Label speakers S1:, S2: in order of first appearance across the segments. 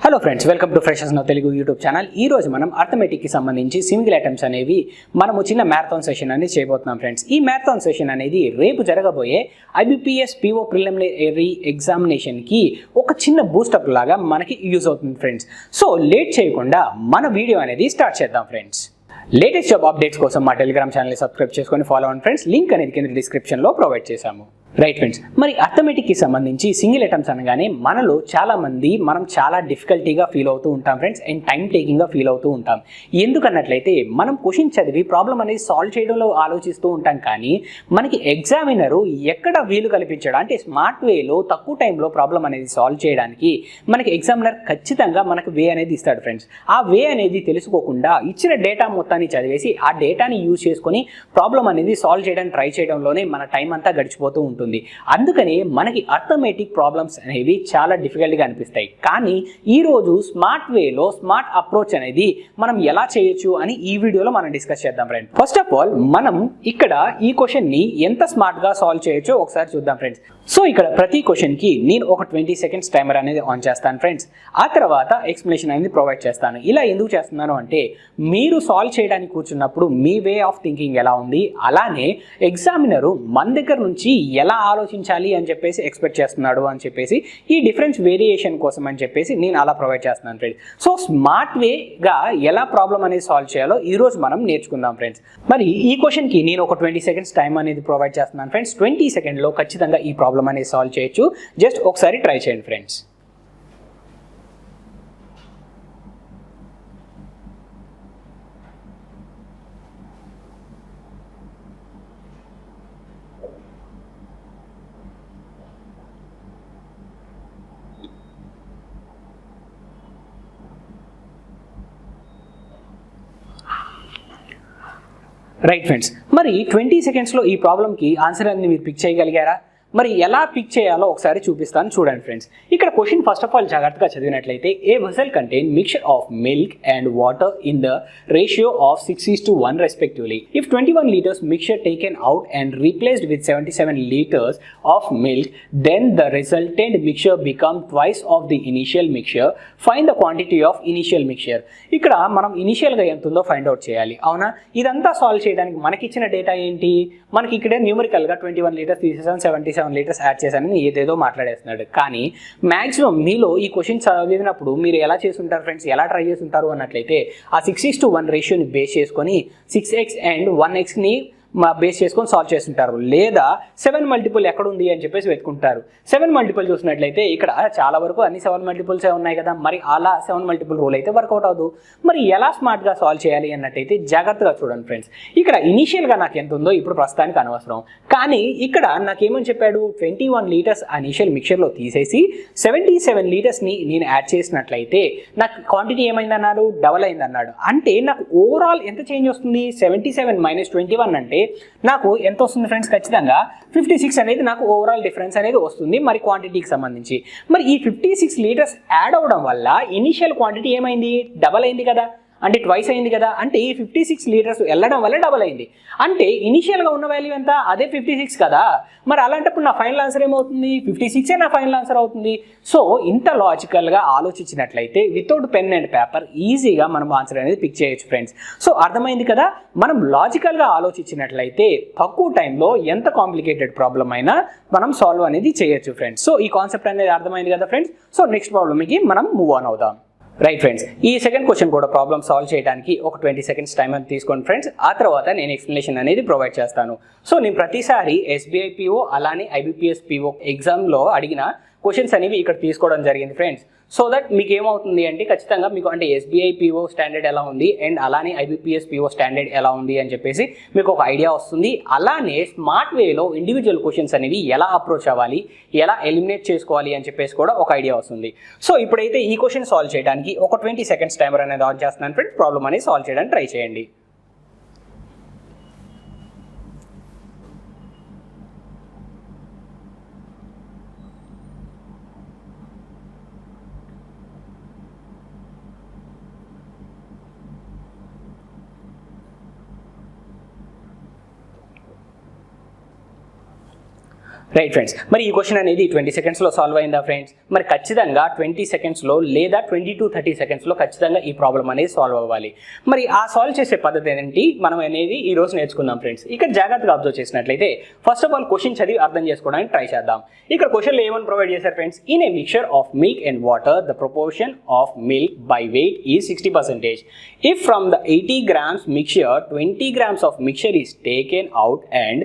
S1: Hello friends, welcome to freshers now Telugu YouTube channel. ఈ రోజు మనం అర్థమెటిక్కి సంబంధించి సింగిల్ అటెంప్ట్స్ అనేవి మనము చిన్న మ్యారథాన్ సెషన్ అనేది చేయబోతున్నాం ఫ్రెండ్స్. ఈ మ్యారథాన్ సెషన్ అనేది రేపు జరగబోయే IBPS PO ప్రిలిమినరీ ఎగ్జామినేషన్కి ఒక చిన్న బూస్టప్ లాగా మనకి యూజ్ అవుతుంది ఫ్రెండ్స్. సో లేట్ చేయకుండా మన వీడియో అనేది స్టార్ట్ చేద్దాం ఫ్రెండ్స్. లేటెస్ట్ జాబ్ అప్డేట్స్ కోసం మా టెలిగ్రామ్ ఛానల్ని సబ్స్క్రైబ్ చేసుకొని ఫాలో అవ్వండి ఫ్రెండ్స్. లింక్ అనేది కింద డిస్క్రిప్షన్లో ప్రొవైడ్ చేశాము. రైట్ ఫ్రెండ్స్, మరి అర్థమెటిక్కి సంబంధించి సింగిల్ అటెంప్ట్స్ అనగానే మనలో చాలామంది మనం చాలా డిఫికల్టీగా ఫీల్ అవుతూ ఉంటాం ఫ్రెండ్స్, అండ్ టైం టేకింగ్గా ఫీల్ అవుతూ ఉంటాం. ఎందుకన్నట్లయితే మనం క్వశ్చన్ చదివి ప్రాబ్లం అనేది సాల్వ్ చేయడంలో ఆలోచిస్తూ ఉంటాం, కానీ మనకి ఎగ్జామినరు ఎక్కడ వీలు కల్పించడం అంటే స్మార్ట్ వేలో తక్కువ టైంలో ప్రాబ్లం అనేది సాల్వ్ చేయడానికి మనకి ఎగ్జామినర్ ఖచ్చితంగా మనకు వే అనేది ఇస్తాడు ఫ్రెండ్స్. ఆ వే అనేది తెలుసుకోకుండా ఇచ్చిన డేటా మొత్తాన్ని చదివేసి ఆ డేటాని యూజ్ చేసుకొని ప్రాబ్లం అనేది సాల్వ్ చేయడానికి ట్రై చేయడంలోనే మన టైం అంతా గడిచిపోతూ ఉంటుంది. అందుకని మనకి అర్థమెటిక్ ప్రాబ్లమ్స్ అనేవి చాలా డిఫికల్ట్గా అనిపిస్తాయి. కానీ ఈరోజు స్మార్ట్ వేలో స్మార్ట్ అప్రోచ్ అనేది మనం ఎలా చేయొచ్చు అని ఈ వీడియోలో మనం డిస్కస్ చేద్దాం ఫ్రెండ్స్. ఫస్ట్ ఆఫ్ ఆల్ మనం ఇక్కడ ఈ క్వశ్చన్ని ఎంత స్మార్ట్గా సాల్వ్ చేయొచ్చో ఒకసారి చూద్దాం ఫ్రెండ్స్. సో ఇక్కడ ప్రతి క్వశ్చన్కి నేను ఒక 20 సెకండ్స్ టైమర్ అనేది ఆన్ చేస్తాను ఫ్రెండ్స్. ఆ తర్వాత ఎక్స్ప్లెనేషన్ అనేది ప్రొవైడ్ చేస్తాను. ఇలా ఎందుకు చేస్తున్నాను అంటే మీరు సాల్వ్ చేయడానికి కూర్చున్నప్పుడు మీ వే ఆఫ్ థింకింగ్ ఎలా ఉంది, అలానే ఎగ్జామినరు మన దగ్గర నుంచి ఎలా ఆలోచించాలి అని చెప్పేసి ఎక్స్పెక్ట్ చేస్తున్నాడు అని చెప్పేసి ఈ డిఫరెన్స్ వేరియేషన్ కోసం అని చెప్పేసి నేను అలా ప్రొవైడ్ చేస్తున్నాను ఫ్రెండ్స్. సో స్మార్ట్ వేగా ఎలా ప్రాబ్లం అనేది సాల్వ్ చేయాలో ఈరోజు మనం నేర్చుకుందాం ఫ్రెండ్స్. మరి ఈ క్వశ్చన్కి నేను ఒక 20 సెకండ్స్ టైం అనేది ప్రొవైడ్ చేస్తున్నాను ఫ్రెండ్స్. 20 సెకండ్లో ఖచ్చితంగా ఈ ప్రాబ్లం అనేది సాల్వ్ చేయొచ్చు. జస్ట్ ఒకసారి ట్రై చేయండి ఫ్రెండ్స్. రైట్ ఫ్రెండ్స్, మరి 20 సెకండ్స్లో ఈ ప్రాబ్లంకి ఆన్సర్ అనేది మీరు పిక్ చేయగలిగారా? మరి ఎలా పిక్ చేయాలో ఒకసారి చూపిస్తాను, చూడండి ఫ్రెండ్స్. ఇక్కడ క్వశ్చన్ ఫస్ట్ ఆఫ్ ఆల్ జాగ్రత్తగా చదివినట్లయితే a vessel contain mixture of milk and water in the ratio of 6:1 respectively. If 21 liters mixture taken out and replaced with 77 liters of milk, then the resultant mixture become twice of the initial mixture. Find the quantity of initial mixture. ఇక్కడ మనం ఇనిషియల్గా ఎంత ఉందో find out చేయాలి, అవునా? ఇదంతా solve చేయడానికి మనకి ఇచ్చిన డేటా ఏంటి? మనకి ఇక్కడ న్యూమరికల్గా 21 liters తీసేసాను, 77 liters యాడ్ చేశానని ఏదేదో మాట్లాడేస్తున్నాడు. కానీ మ్యాక్సిమం మీలో ఈ క్వశ్చన్ చదివినప్పుడు మీరు ఎలా చేసుంటారు ఫ్రెండ్స్, ఎలా ట్రై చేస్తుంటారు అన్నట్లయితే ఆ 6:1 రేషియోని బేస్ చేసుకొని 6x అండ్ 1xని బేస్ చేసుకొని సాల్వ్ చేస్తుంటారు, లేదా 7 మల్టిపుల్ ఎక్కడ ఉంది అని చెప్పేసి వెతుకుంటారు. 7 మల్టిపుల్ చూసినట్లయితే ఇక్కడ చాలా వరకు అన్ని 7 మల్టిపుల్స్ ఉన్నాయి కదా, మరి అలా 7 మల్టిపుల్ రూల్ అయితే వర్కౌట్ అవ్వదు. మరి ఎలా స్మార్ట్గా సాల్వ్ చేయాలి అన్నట్టయితే జాగ్రత్తగా చూడండి ఫ్రెండ్స్. ఇక్కడ ఇనీషియల్గా నాకు ఎంత ఉందో ఇప్పుడు ప్రస్తుతానికి అనవసరం, కానీ ఇక్కడ నాకేమని చెప్పాడు, 21 liters ఇనిషియల్ మిక్చర్లో తీసేసి 77 litersని నేను యాడ్ చేసినట్లయితే నాకు క్వాంటిటీ ఏమైందన్నాడు, డబల్ అయిందన్నాడు. అంటే నాకు ఓవరాల్ ఎంత చేంజ్ వస్తుంది, 77 - 21 అంటే నాకు ఎంత వస్తుంది ఫ్రెండ్స్, ఖచ్చితంగా 56 అనేది నాకు ఓవరాల్ డిఫరెన్స్ అనేది వస్తుంది మరి క్వాంటిటీకి సంబంధించి. మరి ఈ 56 liters యాడ్ అవ్వడం వల్ల ఇనిషియల్ క్వాంటిటీ ఏమైంది, డబల్ అయింది కదా, అంటే ట్వైస్ అయింది కదా. అంటే ఈ 56 liters వెళ్ళడం వల్ల డబల్ అయింది. అంటే ఇనిషియల్గా ఉన్న వాల్యూ ఎంత, అదే 56 కదా. మరి అలాంటప్పుడు నా ఫైనల్ ఆన్సర్ ఏమవుతుంది, 56 నా ఫైనల్ ఆన్సర్ అవుతుంది. సో ఇంత లాజికల్గా ఆలోచించినట్లయితే వితౌట్ పెన్ అండ్ పేపర్ ఈజీగా మనం ఆన్సర్ అనేది పిక్ చేయొచ్చు ఫ్రెండ్స్. సో అర్థమైంది కదా, మనం లాజికల్గా ఆలోచించినట్లయితే తక్కువ టైంలో ఎంత కాంప్లికేటెడ్ ప్రాబ్లం అయినా మనం సాల్వ్ అనేది చేయొచ్చు ఫ్రెండ్స్. సో ఈ కాన్సెప్ట్ అనేది అర్థమైంది కదా ఫ్రెండ్స్. సో నెక్స్ట్ ప్రాబ్లమ్కి మనం మూవ్ ఆన్ అవుదాం. రైట్ ఫ్రెండ్స్, ఈ సెకండ్ క్వశ్చన్ కూడా ప్రాబ్లమ్ సాల్వ్ చేయడానికి ఒక 20 సెకండ్స్ టైం అని తీసుకోండి ఫ్రెండ్స్. ఆ తర్వాత నేను ఎక్స్ప్లెనేషన్ అనేది ప్రొవైడ్ చేస్తాను. సో నేను ప్రతిసారి SBI PO అలానే IBPS PO ఎగ్జామ్లో అడిగిన క్వశ్చన్స్ అనేవి ఇక్కడ తీసుకోవడం జరిగింది ఫ్రెండ్స్. సో దట్ మీకు ఏమవుతుంది అంటే ఖచ్చితంగా మీకు అంటే SBI PO స్టాండర్డ్ ఎలా ఉంది అండ్ అలానే IBPS PO స్టాండర్డ్ ఎలా ఉంది అని చెప్పేసి మీకు ఒక ఐడియా వస్తుంది. అలానే స్మార్ట్ వేలో ఇండివిజువల్ క్వశ్చన్స్ అనేవి ఎలా అప్రోచ్ అవ్వాలి, ఎలా ఎలిమినేట్ చేసుకోవాలి అని చెప్పేసి కూడా ఒక ఐడియా వస్తుంది. సో ఇప్పుడైతే ఈ క్వశ్చన్ సాల్వ్ చేయడానికి ఒక 20 సెకండ్స్ టైమర్ అనేది ఆన్ చేస్తున్నాను ఫ్రెండ్స్. ప్రాబ్లమ్ అనేది సాల్వ్ చేయడానికి ట్రై చేయండి. రైట్ ఫ్రెండ్స్, మరి ఈ క్వశ్చన్ అనేది 20 సెకండ్స్లో సాల్వ్ అయిందా ఫ్రెండ్స్? మరి ఖచ్చితంగా 20 సెకండ్స్లో లేదా 20 to 30 సెకండ్స్లో ఖచ్చితంగా ఈ ప్రాబ్లం అనేది సాల్వ్ అవ్వాలి. మరి ఆ సాల్వ్ చేసే పద్ధతి ఏంటి మనం అనేది ఈ రోజు నేర్చుకుందాం ఫ్రెండ్స్. ఇక్కడ జాగ్రత్తగా అబ్జర్వ్ చేసినట్లయితే ఫస్ట్ ఆఫ్ ఆల్ క్వశ్చన్ చదివి అర్థం చేసుకోవడానికి ట్రై చేద్దాం. ఇక్కడ క్వశ్చన్లో ఏమని ప్రొవైడ్ చేశారు friends? In a mixture of milk and water the proportion of milk by weight is 60%. If from the 80 grams mixture 20 grams of mixture is taken out and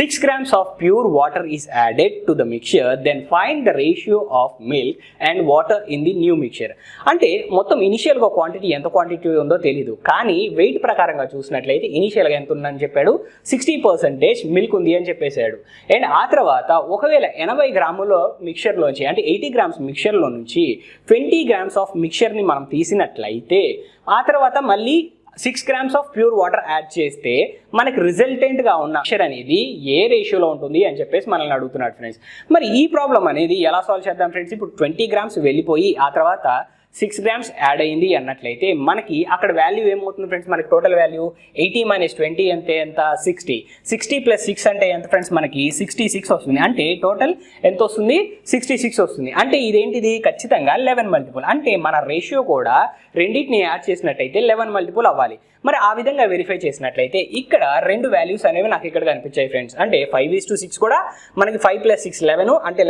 S1: 6 grams of pure water is added to the mixture, then find the ratio of milk and water in the new mixture. అంటే మొత్తం ఇనిషియల్గా quantity ఎంత quantity ఉందో తెలీదు, కానీ wait ప్రకారంగా చూసినట్లయితే ఇనిషియల్గా ఎంత ఉందని చెప్పాడు, 60% మిల్క్ ఉంది అని చెప్పేశాడు. అండ్ ఆ తర్వాత ఒకవేళ 80 గ్రాముల మిక్చర్లోంచి అంటే 80 grams మిక్చర్లో నుంచి 20 grams ఆఫ్ మిక్చర్ని మనం తీసినట్లయితే ఆ తర్వాత మళ్ళీ 6 grams of pure water add చేస్తే మనకి రిజల్టెంట్గా ఉన్న మిక్చర్ అనేది ఏ రేషియోలో ఉంటుంది అని చెప్పేసి మనల్ని అడుగుతున్నాడు ఫ్రెండ్స్. మరి ఈ ప్రాబ్లం అనేది ఎలా సాల్వ్ చేద్దాం ఫ్రెండ్స్? ఇప్పుడు 20 grams వెళ్ళిపోయి ఆ తర్వాత 6 grams యాడ్ అయింది అన్నట్లయితే మనకి అక్కడ వాల్యూ ఏమవుతుంది ఫ్రెండ్స్? మనకి టోటల్ వాల్యూ 80 - 20 అంటే ఎంత? 60. 60 + 6 అంటే ఎంత ఫ్రెండ్స్? మనకి 66 వస్తుంది. అంటే టోటల్ ఎంత వస్తుంది? 66 వస్తుంది. అంటే ఇదేంటిది? ఖచ్చితంగా 11 మల్టిపుల్. అంటే మన రేషియో కూడా రెండింటిని యాడ్ చేసినట్టయితే 11 మల్టిపుల్ అవ్వాలి. మరి ఆ విధంగా వెరిఫై చేసినట్లయితే ఇక్కడ రెండు వాల్యూస్ అనేవి నాకు ఇక్కడ కనిపించాయి ఫ్రెండ్స్. అంటే 5:6 కూడా మనకి 5 + 6 11, అంటే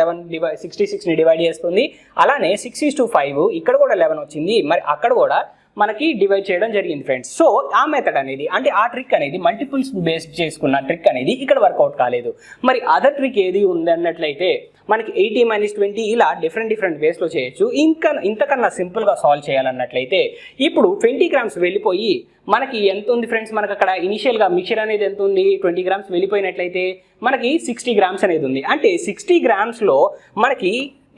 S1: 66ని డివైడ్ చేస్తుంది. అలానే 6:5 ఇక్కడ కూడా 11 వచ్చింది. మరి అక్కడ కూడా మనకి డివైడ్ చేయడం జరిగింది ఫ్రెండ్స్. సో ఆ మెథడ్ అనేది అంటే ఆ ట్రిక్ అనేది మల్టిపుల్స్ బేస్ చేసుకున్న ట్రిక్ అనేది ఇక్కడ వర్కౌట్ కాలేదు. మరి అదర్ ట్రిక్ ఏది ఉంది అన్నట్లయితే మనకి 80 - 20 ఇలా డిఫరెంట్ వేస్లో చేయొచ్చు. ఇంతకన్నా సింపుల్గా సాల్వ్ చేయాలన్నట్లయితే ఇప్పుడు 20 grams వెళ్ళిపోయి మనకి ఎంత ఉంది ఫ్రెండ్స్? మనకి అక్కడ ఇనిషియల్గా మిక్చర్ అనేది ఎంత ఉంది? 20 grams వెళ్ళిపోయినట్లయితే మనకి 60 grams అనేది ఉంది. అంటే 60 gramsలో మనకి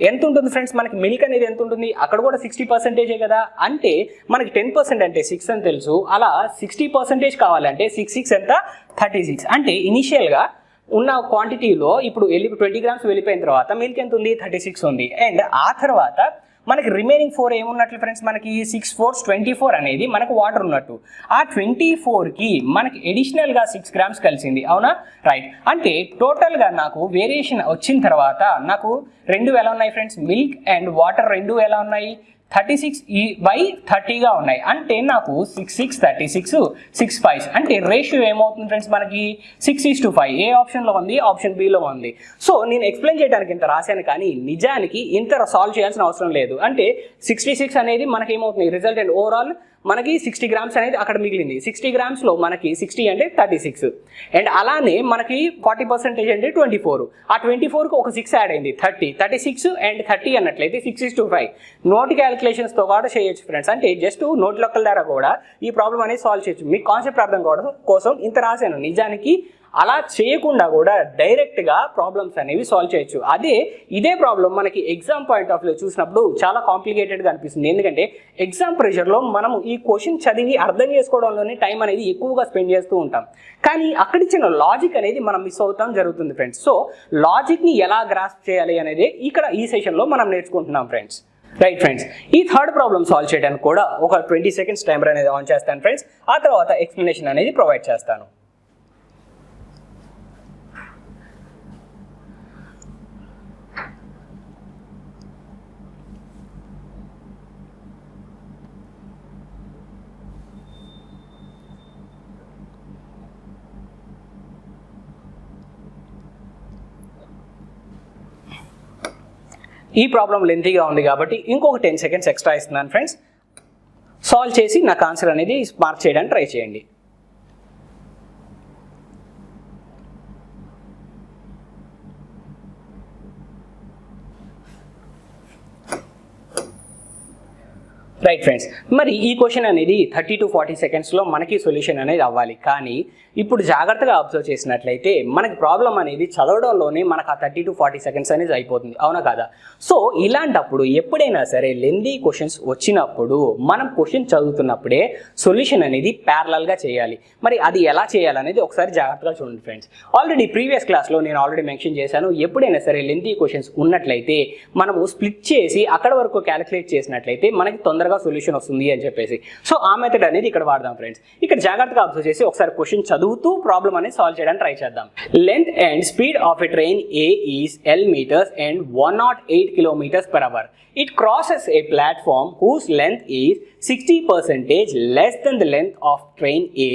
S1: ఎంత ఉంటుంది ఫ్రెండ్స్? మనకి మిల్క్ అనేది ఎంత ఉంటుంది? అక్కడ కూడా 60% కదా. అంటే మనకి 10% అంటే 6 అని తెలుసు. అలా 60% కావాలంటే 6 ఎంత? 36. అంటే ఇనిషియల్గా ఉన్న క్వాంటిటీలో ఇప్పుడు 20 grams వెళ్ళిపోయిన తర్వాత మిల్క్ ఎంత ఉంది? 36 ఉంది. అండ్ ఆ తర్వాత మనకి రిమైనింగ్ 4 ఏమున్నట్లు ఫ్రెండ్స్? మనకి 6 4s 24 అనేది మనకు వాటర్ ఉన్నట్టు. ఆ 24కి మనకి అడిషనల్గా 6 grams కలిసింది, అవునా? రైట్. అంటే టోటల్గా నాకు వేరియేషన్ వచ్చిన తర్వాత నాకు రెండు ఎలా ఉన్నాయి ఫ్రెండ్స్? మిల్క్ అండ్ వాటర్ రెండు ఎలా ఉన్నాయి? 36/30గా ఉన్నాయి. అంటే నాకు 6 36 6 5 అంటే రేషియో ఏమవుతుంది ఫ్రెండ్స్? మనకి 6:5. ఏ ఆప్షన్లో ఉంది? ఆప్షన్ బిలో ఉంది. సో నేను ఎక్స్ప్లెయిన్ చేయడానికి ఇంత రాశాను, కానీ నిజానికి ఇంత సాల్వ్ చేయాల్సిన అవసరం లేదు. అంటే 66 అనేది మనకి ఏమవుతుంది? రిజల్టెంట్ ఓవరాల్ మనకి 60 grams అనేది అక్కడ మిగిలింది. 60 gramsలో మనకి 60 అంటే 36. అండ్ అలానే మనకి 40% అంటే 24. ఆ 24కి ఒక 6 యాడ్ అయింది, 30. 36 అండ్ 30 అన్నట్లయితే 6:5. నోట్ క్యాలిక్యులేషన్స్తో కూడా చేయొచ్చు ఫ్రెండ్స్. అంటే జస్ట్ నోట్ లెక్కల ద్వారా కూడా ఈ ప్రాబ్లం అనేది సాల్వ్ చేయొచ్చు. మీకు కాన్సెప్ట్ అర్థం కావడం కోసం ఇంత రాశాను. నిజానికి అలా చేయకుండా కూడా డైరెక్ట్గా ప్రాబ్లమ్స్ అనేవి సాల్వ్ చేయొచ్చు. ఇదే ప్రాబ్లం మనకి ఎగ్జామ్ పాయింట్ ఆఫ్ వ్యూ చూసినప్పుడు చాలా కాంప్లికేటెడ్గా అనిపిస్తుంది. ఎందుకంటే ఎగ్జామ్ ప్రెషర్లో మనం ఈ క్వశ్చన్ చదివి అర్థం చేసుకోవడంలోనే టైం అనేది ఎక్కువగా స్పెండ్ చేస్తూ ఉంటాం. కానీ అక్కడిచ్చిన లాజిక్ అనేది మనం మిస్ అవుతాం జరుగుతుంది ఫ్రెండ్స్. సో లాజిక్ని ఎలా గ్రాస్ప్ చేయాలి అనేది ఇక్కడ ఈ సెషన్లో మనం నేర్చుకుంటున్నాం ఫ్రెండ్స్. రైట్ ఫ్రెండ్స్, ఈ థర్డ్ ప్రాబ్లమ్ సాల్వ్ చేయడానికి కూడా ఒక 20 seconds టైమర్ అనేది ఆన్ చేస్తాను ఫ్రెండ్స్. ఆ తర్వాత ఎక్స్ప్లెనేషన్ అనేది ప్రొవైడ్ చేస్తాను. ఈ ప్రాబ్లం లెంతీగా ఉంది కాబట్టి ఇంకొక 10 seconds ఎక్స్ట్రా ఇస్తున్నాను ఫ్రెండ్స్. సాల్వ్ చేసి నాకు ఆన్సర్ అనేది మార్క్ చేయడానికి ట్రై చేయండి. రైట్ ఫ్రెండ్స్, మరి ఈ క్వశ్చన్ అనేది 30 to 40 సెకండ్స్లో మనకి సొల్యూషన్ అనేది అవ్వాలి. కానీ ఇప్పుడు జాగ్రత్తగా అబ్జర్వ్ చేసినట్లయితే మనకి ప్రాబ్లం అనేది చదవడంలోనే మనకు ఆ 30 to 40 సెకండ్స్ అనేది అయిపోతుంది, అవునా కదా? సో ఇలాంటప్పుడు ఎప్పుడైనా సరే లెందీ క్వశ్చన్స్ వచ్చినప్పుడు మనం క్వశ్చన్ చదువుతున్నప్పుడే సొల్యూషన్ అనేది ప్యారలల్గా చేయాలి. మరి అది ఎలా చేయాలనేది ఒకసారి జాగ్రత్తగా చూడండి ఫ్రెండ్స్. ఆల్రెడీ ప్రీవియస్ క్లాస్లో నేను ఆల్రెడీ మెన్షన్ చేశాను. ఎప్పుడైనా సరే లెందీ క్వశ్చన్స్ ఉన్నట్లయితే మనము స్ప్లిట్ చేసి అక్కడ వరకు క్యాలిక్యులేట్ చేసినట్లయితే మనకి తొందరగా తొందరగా సొల్యూషన్ వస్తుంది అని చెప్పేసి. సో ఆ మెథడ్ అనేది ఇక్కడ వాడదాం ఫ్రెండ్స్. ఇక్కడ జాగ్రత్తగా అబ్జర్వ్ చేసి ఒకసారి క్వశ్చన్ చదువుతూ ప్రాబ్లం అనేది సాల్వ్ చేయడానికి ట్రై చేద్దాం. Length and speed of a train A is L meters and 108 kilometers per hour. It crosses a platform whose length is 60% less than the length of train A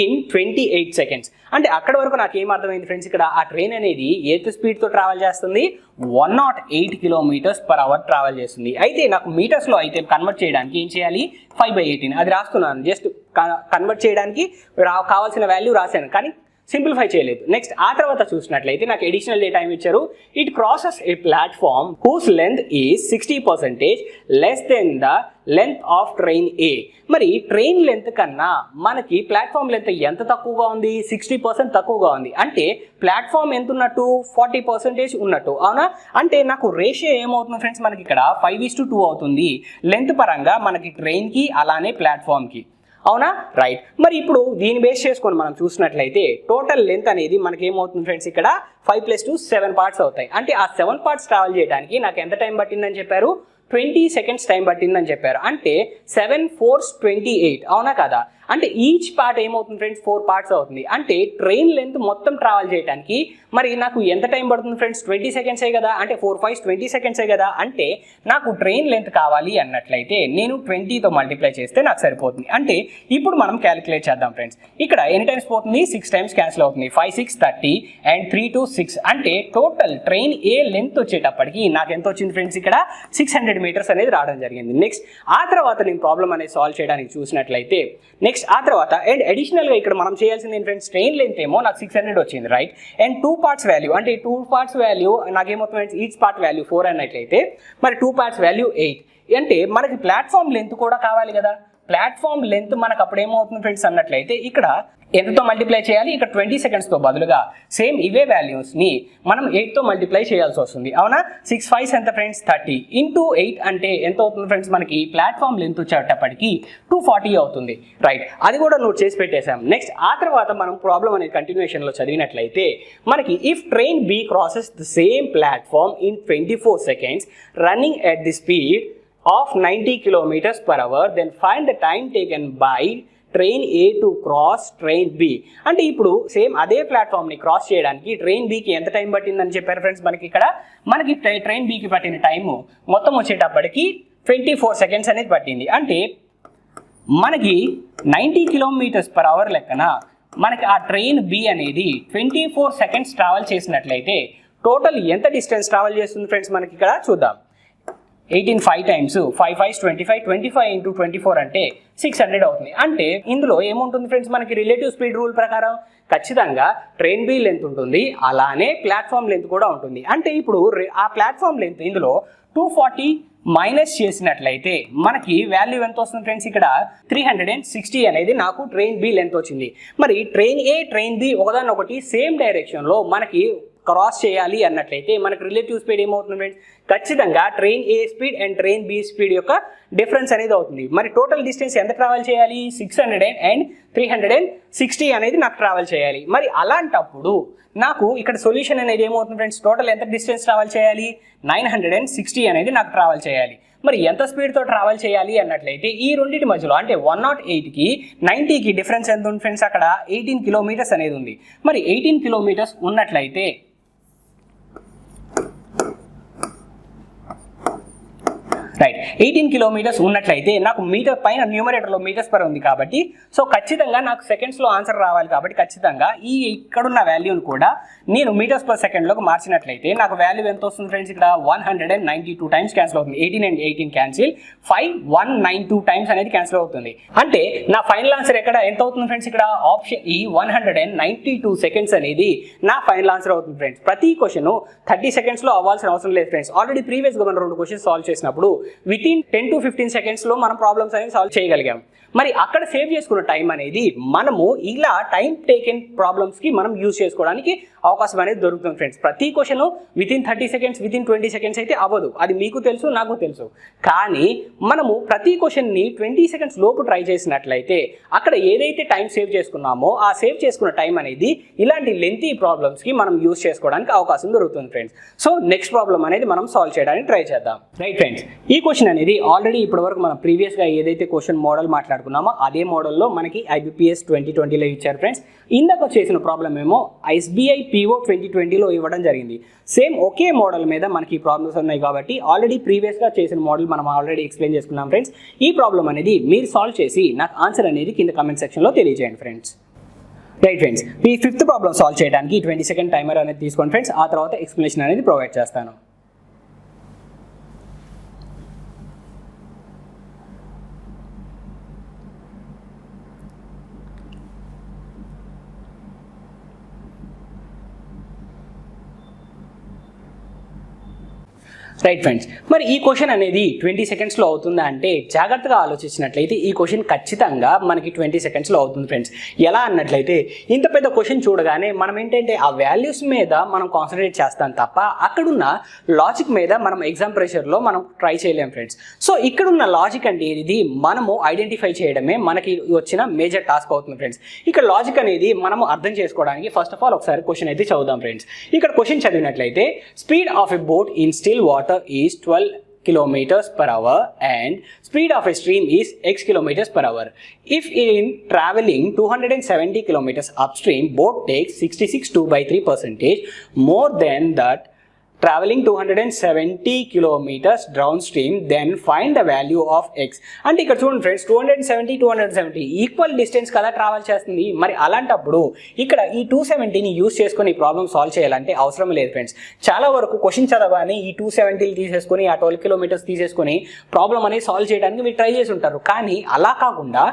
S1: in 28 seconds. అంటే అక్కడ వరకు నాకు ఏం అర్థమైంది friends, ఇక్కడ ఆ train అనేది ఏత్ స్పీడ్తో ట్రావెల్ చేస్తుంది, 108 kilometers per hour ట్రావెల్ చేస్తుంది. అయితే నాకు మీటర్స్లో అయితే కన్వర్ట్ చేయడానికి ఏం చేయాలి, 5/18 అది రాస్తున్నాను. జస్ట్ కన్వర్ట్ చేయడానికి కావాల్సిన వాల్యూ రాశాను, కానీ సింప్లిఫై చేయలేదు. నెక్స్ట్ ఆ తర్వాత చూసినట్లయితే నాకు అడిషనల్ డేటా ఏమి ఇచ్చారు, it crosses a platform whose length is 60% less than the length of train A. మరి ట్రైన్ లెంత్ కన్నా మనకి ప్లాట్ఫామ్ లెంత్ ఎంత తక్కువగా ఉంది, 60% తక్కువగా ఉంది. అంటే ప్లాట్ఫామ్ ఎంత ఉన్నట్టు, 40% ఉన్నట్టు, అవునా? అంటే నాకు రేషియో ఏమవుతుంది ఫ్రెండ్స్, మనకి ఇక్కడ 5:2 అవుతుంది లెంత్ పరంగా మనకి ట్రైన్కి అలానే ప్లాట్ఫామ్కి, అవునా? రైట్. మరి ఇప్పుడు దీన్ని బేస్ చేసుకొని మనం చూసినట్లయితే టోటల్ లెంత్ అనేది మనకి ఏమవుతుంది ఫ్రెండ్స్, ఇక్కడ 5 + 2 7 పార్ట్స్ అవుతాయి. అంటే ఆ 7 పార్ట్స్ ట్రావెల్ చేయడానికి నాకు ఎంత టైం పట్టిందని చెప్పారు, 20 seconds టైం పట్టిందని చెప్పారు. అంటే 7 4s 28, అవునా కదా? అంటే ఈచ్ పార్ట్ ఏమవుతుంది ఫ్రెండ్స్, 4 parts అవుతుంది. అంటే ట్రైన్ లెంత్ మొత్తం ట్రావెల్ చేయడానికి మరి నాకు ఎంత టైం పడుతుంది ఫ్రెండ్స్, 20 seconds కదా. అంటే 4 5s 20 seconds కదా. అంటే నాకు ట్రైన్ లెంత్ కావాలి అన్నట్లయితే నేను 20తో మల్టిప్లై చేస్తే నాకు సరిపోతుంది. అంటే ఇప్పుడు మనం క్యాలిక్యులేట్ చేద్దాం ఫ్రెండ్స్. ఇక్కడ ఎన్ని టైమ్స్ పోతుంది, 6 times క్యాన్సిల్ అవుతుంది. 5 6 30 అండ్ 3 2 6. అంటే టోటల్ ట్రైన్ ఏ లెంత్ వచ్చేటప్పటికి నాకు ఎంత వచ్చింది ఫ్రెండ్స్, ఇక్కడ 600 meters అనేది రావడం జరిగింది. నెక్స్ట్ ఆ తర్వాత నేను ప్రాబ్లం అనేది సాల్వ్ చేయడానికి చూసినట్లయితే నెక్స్ట్ ఆ తర్వాత అండ్ అడిషనల్గా ఇక్కడ మనం చేయాల్సింది ఏంటి ఫ్రెండ్స్, ట్రైన్ లెంత్ ఏమో నాకు 600 వచ్చింది, రైట్? అండ్ 2 parts వాల్యూ, అంటే 2 parts వాల్యూ నాకేమవుతుంది ఫ్రెండ్స్, ఈచ్ పార్ట్ వాల్యూ 4 అన్నట్లయితే మరి 2 parts వాల్యూ 8. అంటే మనకి ప్లాట్ఫామ్ లెంత్ కూడా కావాలి కదా. ప్లాట్ఫామ్ లెంత్ మనకు అప్పుడు ఏమవుతుంది ఫ్రెండ్స్ అన్నట్లయితే ఇక్కడ ఎంతతో మల్టిప్లై చేయాలి, ఇక్కడ 20 secondsతో బదులుగా సేమ్ ఇవే వాల్యూస్ని మనం 8తో మల్టిప్లై చేయాల్సి వస్తుంది, అవునా? 6 5s ఎంత ఫ్రెండ్స్, 30 × 8 అంటే ఎంత అవుతుంది ఫ్రెండ్స్, మనకి ప్లాట్ఫామ్ లెంత్ వచ్చేటప్పటికి 240 అవుతుంది, రైట్? అది కూడా నోట్ చేసి పెట్టేశాం. నెక్స్ట్ ఆ తర్వాత మనం ప్రాబ్లం అనేది కంటిన్యూషన్లో చదివినట్లయితే మనకి if train B crosses the same platform in 24 seconds running at the speed of 90 kilometers per hour, then find the time taken by train A to cross train B. అంటే ఇప్పుడు same అదే ప్లాట్ఫామ్ని cross చేయడానికి train బికి ఎంత time పట్టిందని చెప్పారు friends, మనకి ఇక్కడ మనకి train బికి పట్టిన టైము మొత్తం వచ్చేటప్పటికి 24 seconds అనేది పట్టింది. అంటే మనకి 90 kilometers per hour లెక్కన మనకి ఆ ట్రైన్ బి అనేది 24 seconds ట్రావెల్ చేసినట్లయితే టోటల్ ఎంత డిస్టెన్స్ ట్రావెల్ చేస్తుంది ఫ్రెండ్స్, మనకి ఇక్కడ చూద్దాం. 18 5 times 5 5s 25, 25 × 24 అంటే 600 అవుతుంది. అంటే ఇందులో ఏముంటుంది ఫ్రెండ్స్, మనకి రిలేటివ్ స్పీడ్ రూల్ ప్రకారం ఖచ్చితంగా ట్రైన్ బి లెంత్ ఉంటుంది, అలానే ప్లాట్ఫామ్ లెంత్ కూడా ఉంటుంది. అంటే ఇప్పుడు ఆ ప్లాట్ఫామ్ లెంత్ ఇందులో 240 మైనస్ చేసినట్లయితే మనకి వాల్యూ ఎంత వస్తుంది ఫ్రెండ్స్, ఇక్కడ 360 అనేది నాకు ట్రైన్ బి లెంత్ వచ్చింది. మరి ట్రైన్ ఏ ట్రైన్ బి ఒకదానొకటి సేమ్ డైరెక్షన్లో మనకి క్రాస్ చేయాలి అన్నట్లయితే మనకి రిలేటివ్ స్పీడ్ ఏమవుతుంది ఫ్రెండ్స్, ఖచ్చితంగా train A speed and train B speed యొక్క డిఫరెన్స్ అనేది అవుతుంది. మరి టోటల్ డిస్టెన్స్ ఎంత ట్రావెల్ చేయాలి, 600 అండ్ 360 అనేది నాకు ట్రావెల్ చేయాలి. మరి అలాంటప్పుడు నాకు ఇక్కడ సొల్యూషన్ అనేది ఏమవుతుంది ఫ్రెండ్స్, టోటల్ ఎంత డిస్టెన్స్ ట్రావెల్ చేయాలి, 960 అనేది నాకు ట్రావెల్ చేయాలి. మరి ఎంత స్పీడ్తో ట్రావెల్ చేయాలి అన్నట్లయితే ఈ రెండింటి మధ్యలో అంటే 108కి 90కి డిఫరెన్స్ ఎంత ఉంది ఫ్రెండ్స్, అక్కడ 18 kilometers అనేది ఉంది. మరి 18 kilometers ఉన్నట్లయితే రైట్ 18 kilometers ఉన్నట్లయితే నాకు మీటర్ పైన న్యూమరేటర్లో మీటర్స్ పర్ ఉంది కాబట్టి సో ఖచ్చితంగా నాకు సెకండ్స్లో ఆన్సర్ రావాలి. కాబట్టి ఖచ్చితంగా ఈ ఇక్కడున్న వాల్యూని కూడా నేను మీటర్స్ పర్ సెకండ్లోకి మార్చినట్లయితే నాకు వాల్యూ ఎంత వస్తుంది ఫ్రెండ్స్, ఇక్కడ 192 times క్యాన్సిల్ అవుతుంది. 18 and 18 క్యాన్సిల్, 5192 times అనేది క్యాన్సిల్ అవుతుంది. అంటే నా ఫైనల్ ఆన్సర్ ఎక్కడ ఎంత అవుతుంది ఫ్రెండ్స్, ఇక్కడ ఆప్షన్ ఈ 192 seconds అనేది నా ఫైనల్ ఆన్సర్ అవుతుంది ఫ్రెండ్స్. ప్రతి క్వశ్చన్ 30 secondsలో అవ్వాల్సిన అవసరం లేదు ఫ్రెండ్స్. ఆల్రెడీ ప్రీవియస్గా మనం 2 questions సాల్వ్ చేసినప్పుడు వితిన్ 10 to 15 secondsలో మనం ప్రాబ్లమ్స్ అనేవి సాల్వ్ చేయగలిగాం. మరి అక్కడ సేవ్ చేసుకున్న టైం అనేది మనము ఇలా టైం టేకెన్ ప్రాబ్లమ్స్కి మనం యూజ్ చేసుకోవడానికి అవకాశం అనేది దొరుకుతుంది ఫ్రెండ్స్. ప్రతి question within 30 seconds within 20 seconds అయితే అవ్వదు, అది మీకు తెలుసు నాకు తెలుసు. కానీ మనము ప్రతి క్వశ్చన్ని 20 సెకండ్స్ లోపు ట్రై చేసినట్లయితే అక్కడ ఏదైతే టైం సేవ్ చేసుకున్నామో ఆ సేవ్ చేసుకున్న టైం అనేది ఇలాంటి లెంతీ ప్రాబ్లమ్స్కి మనం యూజ్ చేసుకోవడానికి అవకాశం దొరుకుతుంది ఫ్రెండ్స్. సో నెక్స్ట్ ప్రాబ్లం అనేది మనం సాల్వ్ చేయడానికి ట్రై చేద్దాం. రైట్ ఫ్రెండ్స్, ఈ క్వశ్చన్ అనేది ఆల్రెడీ ఇప్పటివరకు మనం ప్రీవియస్గా ఏదైతే క్వశ్చన్ మోడల్ మాట్లాడుకున్నామో అదే మోడల్లో మనకి IBPS 2020లో ఇచ్చారు ఫ్రెండ్స్. ఇందాక చేసిన ప్రాబ్లం ఏమో SBI PO 2020లో ఇవ్వడం జరిగింది. సేమ్ ఒకే మోడల్ మీద మనకి ప్రాబ్లమ్స్ ఉన్నాయి కాబట్టి ఆల్రెడీ ప్రీవియస్గా చేసిన మోడల్ మనం ఆల్రెడీ ఎక్స్ప్లెయిన్ చేసుకున్నాం ఫ్రెండ్స్. ఈ ప్రాబ్లం అనేది మీరు సాల్వ్ చేసి నాకు ఆన్సర్ అనేది కింద కమెంట్ సెక్షన్లో తెలియజేయండి ఫ్రెండ్స్. రైట్ ఫ్రెండ్స్, ఈ 5th ప్రాబ్లం సాల్వ్ చేయడానికి 20 సెకండ్ టైమర్ అనేది తీసుకోండి ఫ్రెండ్స్. ఆ తర్వాత ఎక్స్ప్లెనేషన్ అనేది ప్రొవైడ్ చేస్తాను. రైట్ ఫ్రెండ్స్, మరి ఈ క్వశ్చన్ అనేది 20 సెకండ్స్లో అవుతుందా అంటే జాగ్రత్తగా ఆలోచించినట్లయితే ఈ క్వశ్చన్ ఖచ్చితంగా మనకి 20 సెకండ్స్లో అవుతుంది ఫ్రెండ్స్. ఎలా అన్నట్లయితే ఇంత పెద్ద క్వశ్చన్ చూడగానే మనం ఏంటంటే ఆ వాల్యూస్ మీద మనం కాన్సన్ట్రేట్ చేస్తాం తప్ప అక్కడున్న లాజిక్ మీద మనం ఎగ్జామ్ ప్రెషర్లో మనం ట్రై చేయలేం ఫ్రెండ్స్. సో ఇక్కడున్న లాజిక్ అంటే ఇది మనము ఐడెంటిఫై చేయడమే మనకి వచ్చిన మేజర్ టాస్క్ అవుతుంది ఫ్రెండ్స్. ఇక్కడ లాజిక్ అనేది మనము అర్థం చేసుకోవడానికి ఫస్ట్ ఆఫ్ ఆల్ ఒకసారి క్వశ్చన్ అయితే చదువుదాం ఫ్రెండ్స్. ఇక్కడ క్వశ్చన్ చదివినట్లయితే speed of a boat in still water is 12 kilometers per hour and speed of a stream is x kilometers per hour. If in traveling 270 kilometers upstream, boat takes 66 2/3% more than that traveling 270 kilometers downstream, then find the value of x. అంటే ఇక్కడ చూడండి friends, 270 equal distance కదా travel చేస్తుంది. మరి అలాంటప్పుడు ఇక్కడ ఈ 270ని use చేసుకొని ఈ ప్రాబ్లమ్ సాల్వ్ చేయాలంటే అవసరం లేదు ఫ్రెండ్స్. చాలా వరకు క్వశ్చన్ చదవగానే ఈ 270 తీసేసుకొని ఆ 12 కిలోమీటర్స్ తీసేసుకొని ప్రాబ్లమ్ అనేది సాల్వ్ చేయడానికి మీరు ట్రై చేసి ఉంటారు. కానీ అలా కాకుండా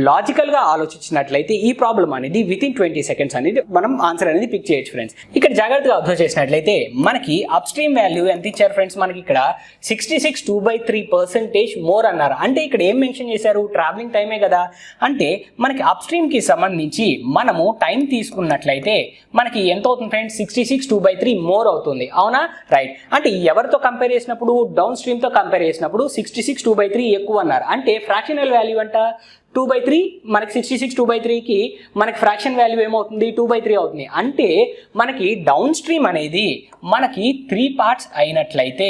S1: లాజికల్గా ఆలోచించినట్లయితే ఈ ప్రాబ్లమ్ అనేది వితిన్ 20 సెకండ్స్ అనేది మనం ఆన్సర్ అనేది పిక్ చేయొచ్చు ఫ్రెండ్స్. ఇక్కడ జాగ్రత్తగా అబ్జర్వ్ చేసినట్లయితే మనకి అప్స్ట్రీమ్ వాల్యూ ఎంత ఇచ్చారు ఫ్రెండ్స్, మనకి ఇక్కడ 66 2/3% మోర్ అన్నారు. అంటే ఇక్కడ ఏం మెన్షన్ చేశారు, ట్రావెలింగ్ టైమే కదా. అంటే మనకి అప్స్ట్రీమ్కి సంబంధించి మనము టైం తీసుకున్నట్లయితే మనకి ఎంత అవుతుంది ఫ్రెండ్స్, 66 2/3 మోర్ అవుతుంది. అవునా? రైట్. అంటే ఎవరితో కంపేర్ చేసినప్పుడు, డౌన్ స్ట్రీమ్తో కంపేర్ చేసినప్పుడు 66 2/3 ఎక్కువ అన్నారు. అంటే ఫ్రాక్షనల్ వాల్యూ అంట 2/3, మనకి 66 2/3కి మనకి ఫ్రాక్షన్ వాల్యూ ఏమవుతుంది, 2/3 అవుతుంది. అంటే మనకి డౌన్ స్ట్రీమ్ అనేది మనకి 3 పార్ట్స్ అయినట్లయితే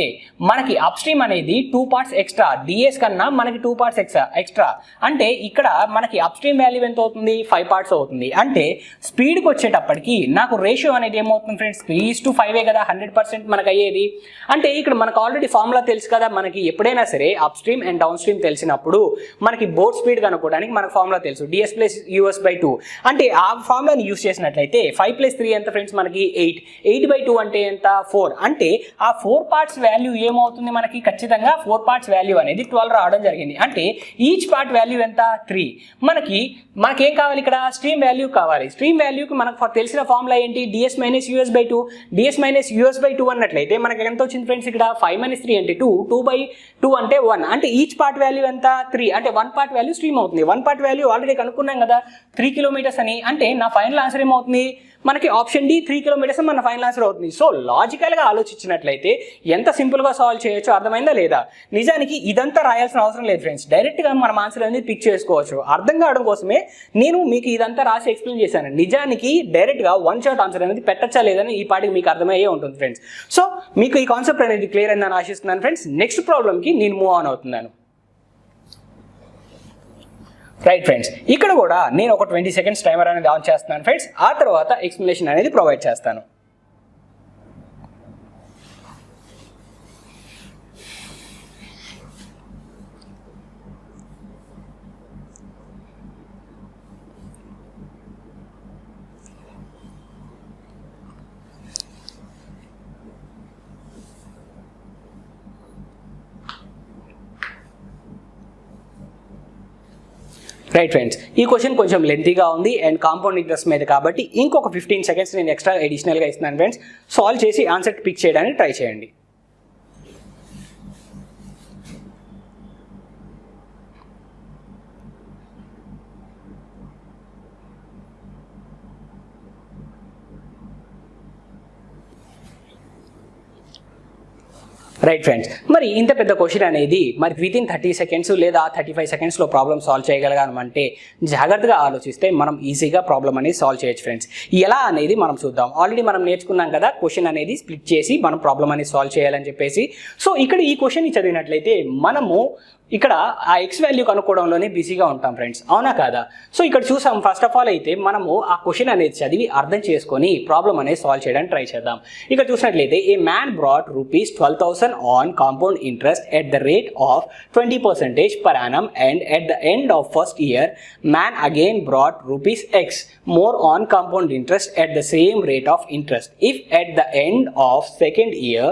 S1: మనకి అప్ స్ట్రీమ్ అనేది 2 పార్ట్స్ ఎక్స్ట్రా, డిఎస్ కన్నా మనకి 2 పార్ట్స్ ఎక్స్ట్రా. అంటే ఇక్కడ మనకి అప్ స్ట్రీమ్ వాల్యూ ఎంత అవుతుంది, 5 పార్ట్స్ అవుతుంది. అంటే స్పీడ్కి వచ్చేటప్పటికి నాకు రేషియో అనేది ఏమవుతుంది ఫ్రెండ్స్, 3:5 కదా 100% మనకు అయ్యేది. అంటే ఇక్కడ మనకు ఆల్రెడీ ఫార్ములా తెలుసు కదా, మనకి ఎప్పుడైనా సరే up stream and down stream తెలిసినప్పుడు మనకి బోట్ స్పీడ్ కనుక్కోవడానికి మనకు ఫార్ములా తెలుసు, ds + us/2. అంటే ఆ ఫార్ములాని యూస్ చేసినట్లయితే 5 + 3 ఎంత ఫ్రెండ్స్, మనకి 8. 8/2 అంటే ఎంత, 4. అంటే ఆ 4 పార్ట్స్ వాల్యూ ఏమవుతుంది, మనకి ఖచ్చితంగా 4 పార్ట్స్ వాల్యూ అనేది 12 రావడం జరిగింది. అంటే ఈచ్ పార్ట్ వాల్యూ ఎంత, 3. మనకేం కావాలి, ఇక్కడ స్ట్రీమ్ వాల్యూ కావాలి. స్ట్రీమ్ వాల్యూకి మనకు తెలిసిన ఫార్ములా ఏంటి, ds - us/2. ds - us/2 అన్నట్లయితే మనకి ఎంత వచ్చింది ఫ్రెండ్స్, ఇక్కడ 5 - 3 అంటే 2, 2/2 అంటే 1. అంటే ఈచ్ పార్ట్ వాల్యూ ఎంత, 3. అంటే 1 పార్ట్ వాల్యూ స్ట్రీమ్ అవుతుంది. 1 పార్ట్ వాల్యూ ఆల్రెడీ కనుక్కున్నాం కదా 3 కిలోమీటర్స్ అని. అంటే నా ఫైనల్ ఆన్సర్ ఏమవుతుంది, మనకి ఆప్షన్ డి 3 కిలోమీటర్స్ మన ఫైనల్ ఆన్సర్ అవుతుంది. సో లాజికల్గా ఆలోచించినట్లయితే ఎంత సింపుల్గా సాల్వ్ చేయొచ్చు, అర్థమైందా లేదా? నిజానికి ఇదంతా రాయాల్సిన అవసరం లేదు ఫ్రెండ్స్, డైరెక్ట్గా మనం ఆన్సర్ అనేది పిక్ చేసుకోవచ్చు. అర్థం కావడం కోసమే నేను మీకు ఇదంతా రాసి ఎక్స్ప్లెయిన్ చేశాను. నిజానికి డైరెక్ట్గా 1 షాట్ ఆన్సర్ అనేది పెట్టచ్చా లేదని ఈ పాటికి మీకు అర్థమయ్యే ఉంటుంది ఫ్రెండ్స్. సో మీకు ఈ కాన్సెప్ట్ అనేది క్లియర్ అయిందని ఆశిస్తున్నాను ఫ్రెండ్స్. నెక్స్ట్ ప్రాబ్లమ్కి నేను మూవ్ ఆన్ అవుతున్నాను. రైట్ ఫ్రెండ్స్, ఇక్కడ కూడా నేను ఒక 20 సెకండ్స్ టైమర్ అనేది ఆన్ చేస్తున్నాను ఫ్రెండ్స్. ఆ తర్వాత ఎక్స్ప్లెనేషన్ అనేది ప్రొవైడ్ చేస్తాను. రైట్ ఫ్రెండ్స్, ఈ క్వశ్చన్ కొంచెం లెంతీగా ఉంది అండ్ కాంపౌండ్ ఇంట్రెస్ట్ మీద కాబట్టి ఇంకొక 15 సెకండ్స్ నేను ఎక్స్ట్రా అడిషనల్గా ఇస్తున్నాను ఫ్రెండ్స్. సాల్వ్ చేసి ఆన్సర్ పిక్ చేయడానికి ట్రై చేయండి. రైట్ ఫ్రెండ్స్, మరి ఇంత పెద్ద క్వశ్చన్ అనేది మరి వితిన్ 30 సెకండ్స్ లేదా 35 సెకండ్స్లో ప్రాబ్లమ్ సాల్వ్ చేయగలగాలంటే జాగ్రత్తగా ఆలోచిస్తే మనం ఈజీగా ప్రాబ్లమ్ అనేది సాల్వ్ చేయొచ్చు ఫ్రెండ్స్. ఎలా అనేది మనం చూద్దాం. ఆల్రెడీ మనం నేర్చుకున్నాం కదా క్వశ్చన్ అనేది స్ప్లిట్ చేసి మనం ప్రాబ్లమ్ అనేది సాల్వ్ చేయాలని చెప్పేసి. సో ఇక్కడ ఈ క్వశ్చన్ని చదివినట్లయితే మనము ఇక్కడ ఆ ఎక్స్ వాల్యూ కనుక్కోవడంలోనే బిజీగా ఉంటాం ఫ్రెండ్స్, అవునా కాదా? సో ఇక్కడ చూసాం ఫస్ట్ ఆఫ్ ఆల్ అయితే మనము ఆ క్వశ్చన్ అనేది చదివి అర్థం చేసుకొని ప్రాబ్లమ్ అనేది సాల్వ్ చేయడానికి ట్రై చేద్దాం. ఇక్కడ చూసినట్లయితే ఏ man brought ₹12,000 on compound interest at the rate of 20% per annum and at the end of first year man again brought ₹X more on compound interest at the same rate of interest. If at the end of second year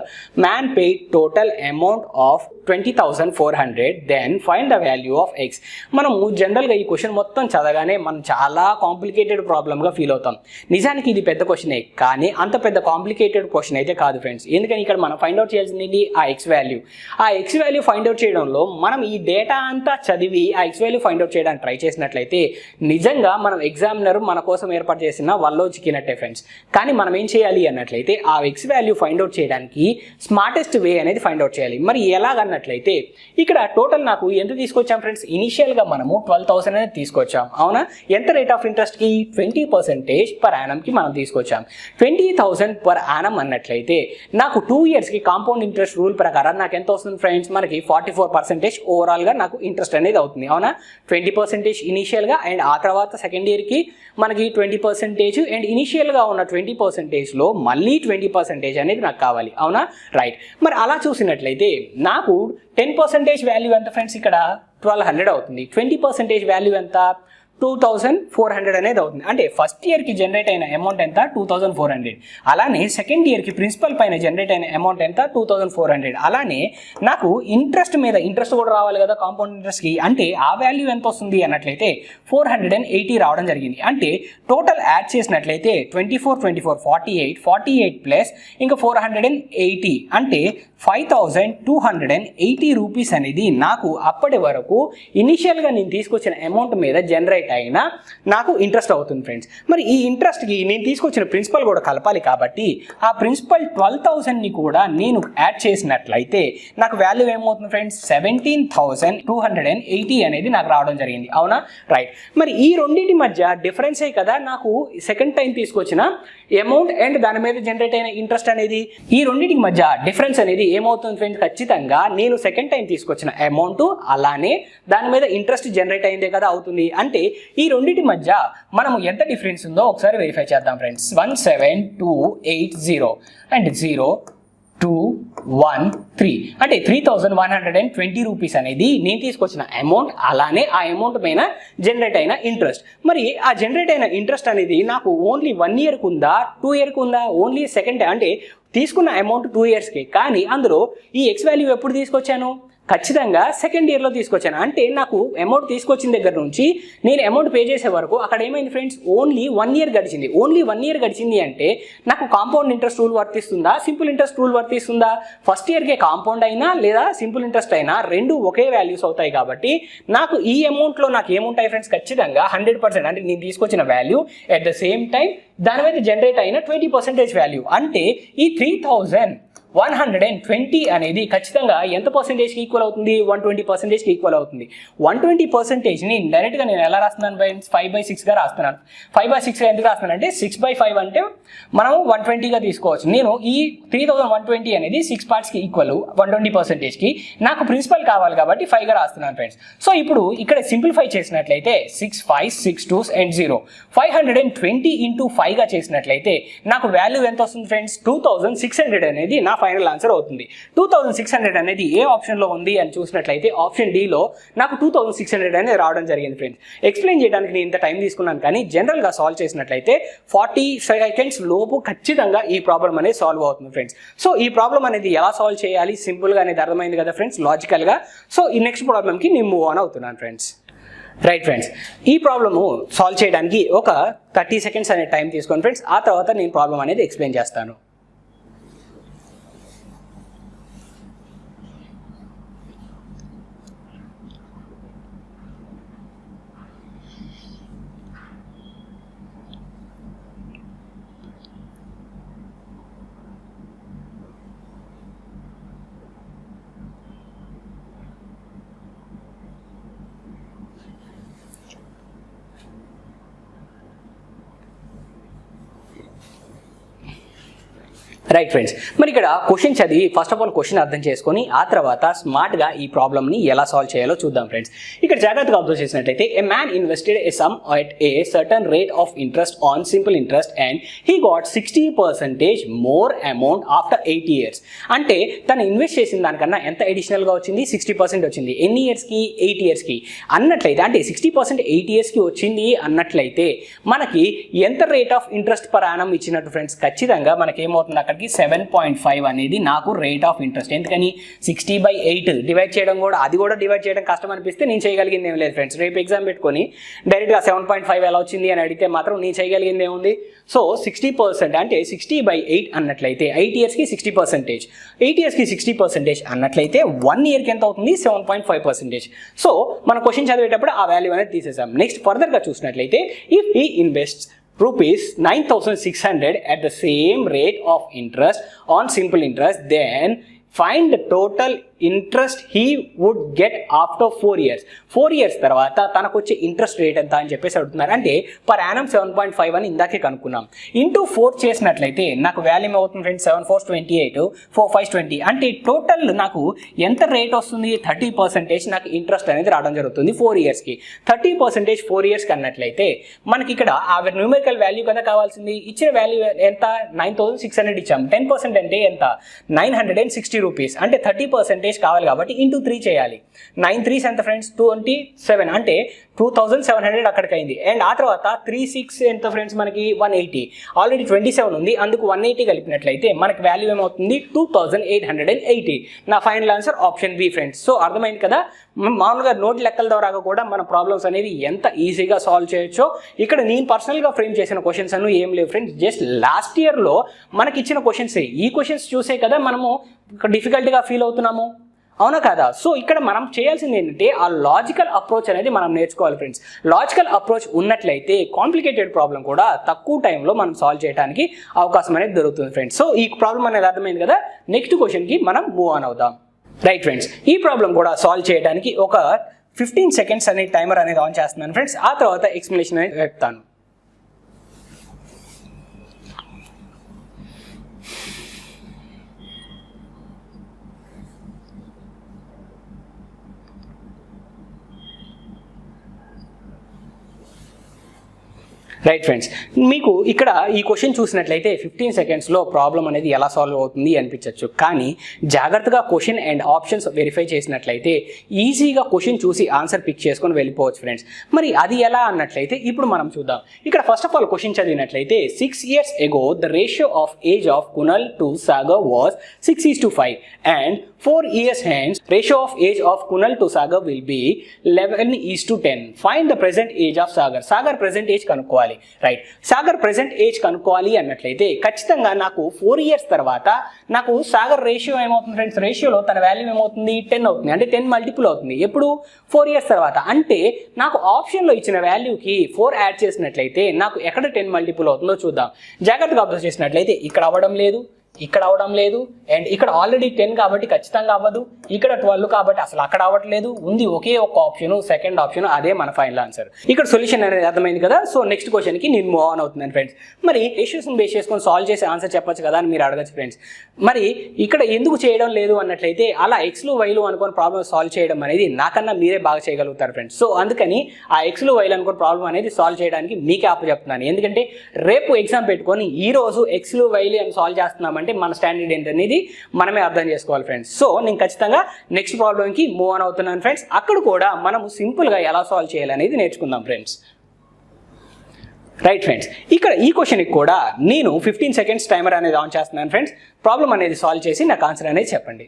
S1: man paid total amount of 20,400 then find the value of x. మనము జనరల్గా ఈ question మొత్తం చదవగానే మనం చాలా complicated ప్రాబ్లమ్గా feel అవుతాం. నిజానికి ఇది పెద్ద క్వశ్చనే, కానీ అంత పెద్ద కాంప్లికేటెడ్ క్వశ్చన్ అయితే కాదు ఫ్రెండ్స్. ఎందుకని ఇక్కడ మనం ఫైండ్ అవుట్ చేయాల్సింది ఆ ఎక్స్ వాల్యూ. ఆ ఎక్స్ వాల్యూ ఫైండ్ అవుట్ చేయడంలో మనం ఈ డేటా అంతా చదివి ఆ ఎక్స్ వాల్యూ ఫైండ్ అవుట్ చేయడానికి ట్రై చేసినట్లయితే నిజంగా మనం ఎగ్జామినర్ మన కోసం ఏర్పాటు చేసిన వల్లో చిక్కినట్టే ఫ్రెండ్స్. కానీ మనం ఏం చేయాలి అన్నట్లయితే ఆ ఎక్స్ వాల్యూ ఫైండ్ అవుట్ చేయడానికి స్మార్టెస్ట్ వే అనేది ఫైండ్ అవుట్ చేయాలి. మరి ఎలాగన్నట్లయితే ఇక్కడ టోటల్ నాకు ఎంత తీసుకొచ్చాం ఫ్రెండ్స్? ఇనిషియల్గా మనము 12,000 అనేది తీసుకొచ్చాం, అవునా? ఎంత రేట్ ఆఫ్ ఇంట్రెస్ట్కి? 20% పర్ యానంకి మనం తీసుకొచ్చాం. 20,000 పర్ యానం అన్నట్లయితే నాకు 2 ఇయర్స్కి కాంపౌండ్ ఇంట్రెస్ట్ రూల్ ప్రకారం నాకు ఎంత వస్తుంది ఫ్రెండ్స్? మనకి 44% ఓవరాల్గా నాకు ఇంట్రెస్ట్ అనేది అవుతుంది, అవునా? 20% ఇనిషియల్గా అండ్ ఆ తర్వాత సెకండ్ ఇయర్కి మనకి 20% అండ్ ఇనిషియల్గా ఉన్న 20%లో మళ్ళీ 20% అనేది నాకు కావాలి, అవునా? రైట్. మరి అలా చూసినట్లయితే నాకు 10% వాల్యూ ఎంత ఫ్రెండ్స్? ఇక్కడ 1200 అవుతుంది. 20% వాల్యూ ఎంత? 2,400 అనేది అవుతుంది. అంటే ఫస్ట్ ఇయర్కి జనరేట్ అయిన అమౌంట్ ఎంత? 2,400. అలానే సెకండ్ ఇయర్కి ప్రిన్సిపల్ పైన జనరేట్ అయిన అమౌంట్ ఎంత? 2,400. అలానే నాకు ఇంట్రెస్ట్ మీద ఇంట్రెస్ట్ కూడా రావాలి కదా కాంపౌండ్ ఇంట్రెస్ట్కి. అంటే ఆ వాల్యూ ఎంత వస్తుంది అన్నట్లయితే 480 రావడం జరిగింది. అంటే టోటల్ యాడ్ చేసినట్లయితే 24 48 ప్లస్ ఇంకా 480 అంటే 5,280 రూపీస్ అనేది నాకు అప్పటి వరకు ఇనిషియల్గా నేను తీసుకొచ్చిన అమౌంట్ మీద జనరేట్ అయినా నాకు ఇంట్రెస్ట్ అవుతుంది ఫ్రెండ్స్. మరి ఈ ఇంట్రెస్ట్కి నేను తీసుకొచ్చిన ప్రిన్సిపల్ కూడా కలపాలి కాబట్టి ఆ ప్రిన్సిపల్ 12,000ని కూడా నేను యాడ్ చేసినట్లయితే నాకు వాల్యూ ఏమవుతుంది ఫ్రెండ్స్? 17,280 అనేది నాకు రావడం జరిగింది, అవునా? రైట్. మరి ఈ రెండింటి మధ్య డిఫరెన్సే కదా నాకు సెకండ్ టైం తీసుకొచ్చిన అమౌంట్ అండ్ దాని మీద జనరేట్ అయిన ఇంట్రెస్ట్ అనేది. ఈ రెండింటికి మధ్య డిఫరెన్స్ అనేది ఏమవుతుంది ఫ్రెండ్స్? ఖచ్చితంగా నేను సెకండ్ టైం తీసుకొచ్చిన అమౌంట్ అలానే దాని మీద ఇంట్రెస్ట్ జనరేట్ అయిందే కదా అవుతుంది. అంటే ఈ రెండింటి మధ్య మనము ఎంత డిఫరెన్స్ ఉందో ఒకసారి వెరిఫై చేద్దాం ఫ్రెండ్స్. 17,280 అండ్ 0,213 అంటే 3,120 రూపీస్ అనేది నేను తీసుకొచ్చిన అమౌంట్ అలానే ఆ అమౌంట్ పైన జనరేట్ అయిన ఇంట్రెస్ట్. మరి ఆ జనరేట్ అయిన ఇంట్రెస్ట్ అనేది నాకు ఓన్లీ 1 ఇయర్కి ఉందా 2 ఇయర్కి ఉందా? ఓన్లీ సెకండ్ అంటే తీసుకున్న అమౌంట్ 2 ఇయర్స్కి. కానీ అందులో ఈ ఎక్స్ వాల్యూ ఎప్పుడు తీసుకొచ్చాను? ఖచ్చితంగా సెకండ్ ఇయర్లో తీసుకొచ్చాను. అంటే నాకు అమౌంట్ తీసుకొచ్చిన దగ్గర నుంచి నేను అమౌంట్ పే చేసే వరకు అక్కడ ఏమైంది ఫ్రెండ్స్? ఓన్లీ 1 ఇయర్ గడిచింది. ఓన్లీ 1 ఇయర్ గడిచింది అంటే నాకు కాంపౌండ్ ఇంట్రెస్ట్ రూల్ వర్తిస్తుందా? సింపుల్ ఇంట్రెస్ట్ రూల్ వర్తిస్తుందా? ఫస్ట్ ఇయర్కే కాంపౌండ్ అయినా లేదా సింపుల్ ఇంట్రెస్ట్ అయినా రెండు ఒకే వాల్యూస్ అవుతాయి కాబట్టి నాకు ఈ అమౌంట్లో నాకు ఏముంటాయి ఫ్రెండ్స్? ఖచ్చితంగా 100% అంటే నేను తీసుకొచ్చిన value at the same time దాని మీద జనరేట్ అయిన 20% వాల్యూ. అంటే ఈ 3,120 అనేది ఖచ్చితంగా ఎంత పర్సెంటేజ్కి ఈక్వల్ అవుతుంది? 120%కి ఈక్వల్ అవుతుంది. 120%ని డైరెక్ట్గా నేను ఎలా రాస్తున్నాను? 5/6గా రాస్తున్నాను. 5/6 ఎందుకు రాస్తున్నాను అంటే 6/5 అంటే మనం 120గా తీసుకోవచ్చు. నేను ఈ 3,120 అనేది 6 పార్ట్స్కి ఈక్వల్ 120%కి. నాకు ప్రిన్సిపల్ కావాలి కాబట్టి 5గా రాస్తున్నాను ఫ్రెండ్స్. సో ఇప్పుడు ఇక్కడ సింప్లిఫై చేసినట్లయితే 6 5 6 2 and 0 520 into 5గా చేసినట్లయితే నాకు వాల్యూ ఎంత వస్తుంది ఫ్రెండ్స్? 2,600 అనేది నా ఫైనల్ ఆన్సర్ అవుతుంది. 2,600 అనేది ఏ ఆప్షన్లో ఉంది అని చూసినట్లయితే ఆప్షన్ డిలో నాకు 2,600 అనేది రావడం జరిగింది ఫ్రెండ్స్. ఎక్స్ప్లెయిన్ చేయడానికి నేను ఇంత టైం తీసుకున్నాను, కానీ జనరల్గా సాల్వ్ చేసినట్లయితే 40 సెకండ్స్ లోపు ఖచ్చితంగా ఈ ప్రాబ్లం అనేది సాల్వ్ అవుతుంది ఫ్రెండ్స్. సో ఈ ప్రాబ్లం అనేది ఎలా సాల్వ్ చేయాలి సింపుల్గా అనేది అర్థమైంది కదా ఫ్రెండ్స్, లాజికల్గా. సో ఈ నెక్స్ట్ ప్రాబ్లంకి నేను మూవ్ ఆన్ అవుతున్నాను ఫ్రెండ్స్. రైట్ ఫ్రెండ్స్, ఈ ప్రాబ్లము సాల్వ్ చేయడానికి ఒక 30 సెకండ్స్ అనే టైం తీసుకోండి ఫ్రెండ్స్. ఆ తర్వాత నేను ప్రాబ్లం అనేది ఎక్స్ప్లెయిన్ చేస్తాను. రైట్ ఫ్రెండ్స్, మరి ఇక్కడ క్వశ్చన్ చదివి ఫస్ట్ ఆఫ్ ఆల్ క్వశ్చన్ అర్థం చేసుకొని ఆ తర్వాత స్మార్ట్గా ఈ ప్రాబ్లమ్ని ఎలా సాల్వ్ చేయాలో చూద్దాం ఫ్రెండ్స్. ఇక్కడ జాగ్రత్తగా అబ్జర్వ్ చేసినట్లయితే ఏ man invested A some at a certain rate of interest on simple interest and he got 60% more amount after 8 years. అంటే తను ఇన్వెస్ట్ చేసిన దానికన్నా ఎంత అడిషనల్గా వచ్చింది? 60% వచ్చింది. ఎన్ని ఇయర్స్కి? 8 yearsకి అన్నట్లయితే, అంటే 60% 8 yearsకి వచ్చింది అన్నట్లయితే మనకి ఎంత rate of interest per annum ఇచ్చినట్టు ఫ్రెండ్స్? ఖచ్చితంగా మనకేమవుతుంది, అక్కడికి 7.5 అనేది నాకు రేట్ ఆఫ్ ఇంట్రెస్ట్. ఎందుకని 60/8 డివైడ్ చేయడం కూడా డివైడ్ చేయడం కష్టం అనిపిస్తే నేను చేయగలిగింది ఏం లేదు ఫ్రెండ్స్. రేపు ఎగ్జామ్ పెట్టుకొని డైరెక్ట్గా 7.5 ఎలా వచ్చింది అని అడిగితే మాత్రం నేను చేయగలిగింది ఏముంది? సో 60% అంటే 60/8 అన్నట్లయితే 8 yearsకి 60%, 8 yearsకి 60% అన్నట్లయితే 1 yearకి ఎంత అవుతుంది? 7.5%. సో మన క్వశ్చన్ చదివేటప్పుడు ఆ వాల్యూ అనేది తీసేసాం. నెక్స్ట్ ఫర్దర్గా చూసినట్లయితే if he ఇన్వెస్ట్స్ rupees 9,600 at the same rate of interest on simple interest, then find the total interest he would get after 4 years. 4 years తర్వాత తనకు వచ్చే ఇంట్రెస్ట్ రేట్ ఎంత అని చెప్పేసి అడుగుతున్నారు. అంటే పర్ యానం 7.5 అని ఇందాకే కనుక్కున్నాం. ఇంటూ 4 చేసినట్లయితే నాకు వాల్యూ ఏమవుతుంది ఫ్రెండ్స్? 7 4 28, 4 5 20. అంటే టోటల్ నాకు ఎంత రేట్ వస్తుంది? 30% నాకు ఇంట్రెస్ట్ అనేది రావడం జరుగుతుంది 4 yearsకి. 30% 4 yearsకి అన్నట్లయితే మనకి ఇక్కడ ఆ న్యూమరికల్ వాల్యూ కదా కావాల్సింది. ఇచ్చిన వాల్యూ ఎంత? 9,600 ఇచ్చాం. 10% అంటే ఎంత? 960 రూపీస్. అంటే 30% కావాలి కాబట్టి ఇంటూ 3 చేయాలి. 9 3s ఎంత ఫ్రెండ్స్? 27. అంటే 2,700 అక్కడికి అయింది. అండ్ ఆ తర్వాత 3 6 ఎంత ఫ్రెండ్స్? మనకి 180. ఆల్రెడీ 27 ఉంది, అందుకు 180 కలిపినట్లయితే మనకి వాల్యూ ఏమవుతుంది? 2,880. నా final answer option be friends. So అర్థమైంది కదా, మామూలుగా నోట్ లెక్కల ద్వారా కూడా మన ప్రాబ్లమ్స్ అనేవి ఎంత ఈజీగా సాల్వ్ చేయొచ్చో. ఇక్కడ నేను పర్సనల్గా ఫ్రేమ్ చేసిన క్వశ్చన్స్ అను ఏం లేవు ఫ్రెండ్స్, జస్ట్ లాస్ట్ ఇయర్లో మనకి ఇచ్చిన క్వశ్చన్సే. ఈ క్వశ్చన్స్ చూసే కదా మనము డిఫికల్ట్గా ఫీల్ అవుతున్నాము, అవునా కదా? సో ఇక్కడ మనం చేయాల్సింది ఏంటంటే ఆ లాజికల్ అప్రోచ్ అనేది మనం నేర్చుకోవాలి ఫ్రెండ్స్. లాజికల్ అప్రోచ్ ఉన్నట్లయితే కాంప్లికేటెడ్ ప్రాబ్లం కూడా తక్కువ టైంలో మనం సాల్వ్ చేయడానికి అవకాశం అనేది దొరుకుతుంది ఫ్రెండ్స్. సో ఈ ప్రాబ్లం అనేది అర్థమైంది కదా. నెక్స్ట్ క్వశ్చన్కి మనం మూవ్ ఆన్ అవుదాం. రైట్ ఫ్రెండ్స్, ఈ ప్రాబ్లం కూడా సాల్వ్ చేయడానికి ఒక 15 seconds అనే టైమర్ అనేది ఆన్ చేస్తున్నాను ఫ్రెండ్స్. ఆ తర్వాత ఎక్స్ప్లెనేషన్ అనేది చెప్తాను. రైట్ ఫ్రెండ్స్, మీకు ఇక్కడ ఈ క్వశ్చన్ చూసినట్లయితే 15 secondsలో ప్రాబ్లం అనేది ఎలా సాల్వ్ అవుతుంది అనిపించవచ్చు. కానీ జాగ్రత్తగా క్వశ్చన్ అండ్ ఆప్షన్స్ వెరిఫై చేసినట్లయితే ఈజీగా క్వశ్చన్ చూసి ఆన్సర్ పిక్ చేసుకొని వెళ్ళిపోవచ్చు ఫ్రెండ్స్. మరి అది ఎలా అన్నట్లయితే ఇప్పుడు మనం చూద్దాం. ఇక్కడ ఫస్ట్ ఆఫ్ ఆల్ క్వశ్చన్ చదివినట్లయితే 6 years ago the ratio of age of Kunal to Sagar was 6:5 and 4 years hence ratio of age of Kunal to Sagar will be 11:10. Find the present age of Sagar. Sagar present age కనుక్కోవాలి. Right, Sagar present age కనుక్కోవాలి అన్నట్లయితే ఖచ్చితంగా నాకు 4 years తర్వాత నాకు Sagar ratio ఏమవుతుంది friends? రేషియోలో తన వాల్యూ ఏమవుతుంది? 10 అవుతుంది. అంటే 10 మల్టిపుల్ అవుతుంది. ఎప్పుడు? 4 years తర్వాత. అంటే నాకు ఆప్షన్లో ఇచ్చిన వాల్యూకి 4 యాడ్ చేసినట్లయితే నాకు ఎక్కడ 10 మల్టిపుల్ అవుతుందో చూద్దాం. జాగ్రత్తగా అబ్జర్వ్ చేసినట్లయితే ఇక్కడ అవ్వడం లేదు, ఇక్కడ అవడం లేదు, అండ్ ఇక్కడ ఆల్రెడీ 10 కాబట్టి ఖచ్చితంగా అవ్వదు, ఇక్కడ 12 కాబట్టి అసలు అక్కడ అవ్వట్లేదు. ఉంది ఒకే ఒక ఆప్షన్, సెకండ్ ఆప్షన్, అదే మన ఫైనల్ ఆన్సర్. ఇక్కడ సొల్యూషన్ అనేది అర్థమైంది కదా. సో నెక్స్ట్ క్వశ్చన్కి నేను మూవ్ ఆన్ అవుతున్నాను ఫ్రెండ్స్. మరి రేషియోస్ని బేస్ చేసుకొని సాల్వ్ చేసి ఆన్సర్ చెప్పొచ్చు కదా అని మీరు అడగచ్చు ఫ్రెండ్స్. మరి ఇక్కడ ఎందుకు చేయడం లేదు అన్నట్లయితే అలా ఎక్స్లు వైలు అనుకుని ప్రాబ్లమ్ సాల్వ్ చేయడం అనేది నాకన్నా మీరే బాగా చేయగలుగుతారు ఫ్రెండ్స్. సో అందుకని ఆ ఎక్స్లు వైలు అనుకుని ప్రాబ్లం అనేది సాల్వ్ చేయడానికి మీకే అప్పు చెప్తున్నాను. ఎందుకంటే రేపు ఎగ్జామ్ పెట్టుకొని ఈ రోజు ఎక్స్లు వైలు అని సాల్వ్ చేస్తున్నామంటే మన స్టాండర్డ్ ఏంటనేది మనమే అర్థం చేసుకోవాలి ఫ్రెండ్స్. సో నేను ఖచ్చితంగా నెక్స్ట్ ప్రాబ్లంకి మూవ్ ఆన్ అవుతున్నాను ఫ్రెండ్స్. అక్కడ కూడా మనము సింపుల్గా ఎలా సాల్వ్ చేయాలనేది నేర్చుకుందాం ఫ్రెండ్స్. రైట్ ఫ్రెండ్స్, ఇక్కడ ఈ క్వశ్చన్కి కూడా నేను 15 seconds టైమర్ అనేది ఆన్ చేస్తున్నాను ఫ్రెండ్స్. ప్రాబ్లం అనేది సాల్వ్ చేసి నాకు ఆన్సర్ అనేది చెప్పండి.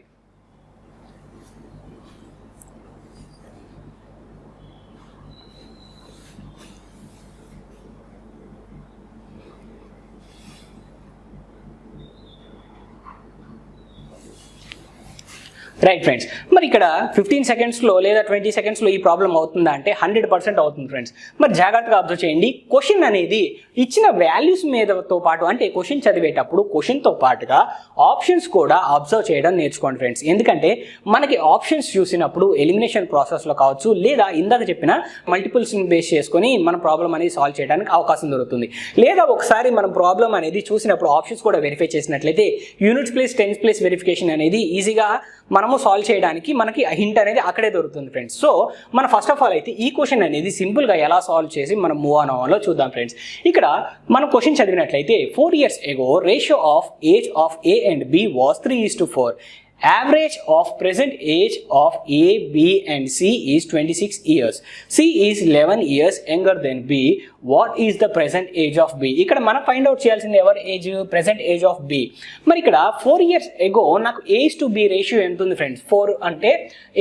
S1: రైట్ ఫ్రెండ్స్, మరి ఇక్కడ 15 సెకండ్స్లో లేదా 20 సెకండ్స్లో ఈ ప్రాబ్లం అవుతుందా అంటే 100% అవుతుంది ఫ్రెండ్స్. మరి జాగ్రత్తగా అబ్జర్వ్ చేయండి. క్వశ్చన్ అనేది ఇచ్చిన వాల్యూస్ మీదతో పాటు అంటే క్వశ్చన్ చదివేటప్పుడు క్వశ్చన్తో పాటుగా ఆప్షన్స్ కూడా అబ్జర్వ్ చేయడం నేర్చుకోండి ఫ్రెండ్స్. ఎందుకంటే మనకి ఆప్షన్స్ చూసినప్పుడు ఎలిమినేషన్ ప్రాసెస్లో కావచ్చు లేదా ఇందాక చెప్పిన మల్టిపుల్స్ని బేస్ చేసుకొని మన ప్రాబ్లం అనేది సాల్వ్ చేయడానికి అవకాశం దొరుకుతుంది. లేదా ఒకసారి మనం ప్రాబ్లం అనేది చూసినప్పుడు ఆప్షన్స్ కూడా వెరిఫై చేసినట్లయితే units place tens place verification అనేది ఈజీగా మనము సాల్వ్ చేయడానికి మనకి హింట్ అనేది అక్కడే దొరుకుతుంది ఫ్రెండ్స్. సో మనం ఫస్ట్ ఆఫ్ ఆల్ అయితే ఈ క్వశ్చన్ అనేది సింపుల్గా ఎలా సాల్వ్ చేసి మనం మూవ్ ఆన్ అవ్వాలో చూద్దాం ఫ్రెండ్స్. ఇక్కడ మనం క్వశ్చన్ చదివినట్లయితే 4 years ago ratio of age of A and B was 3:4. Average of present age of A, B and C is 26 years. C is 11 years younger than B. What is the present age of B? ఇక్కడ మనం find out చేయాల్సింది ఎవరి age, present age of B. మరి ఇక్కడ 4 years ago నాకు A:B ratio ఎంత ఉంది friends? 4 అంటే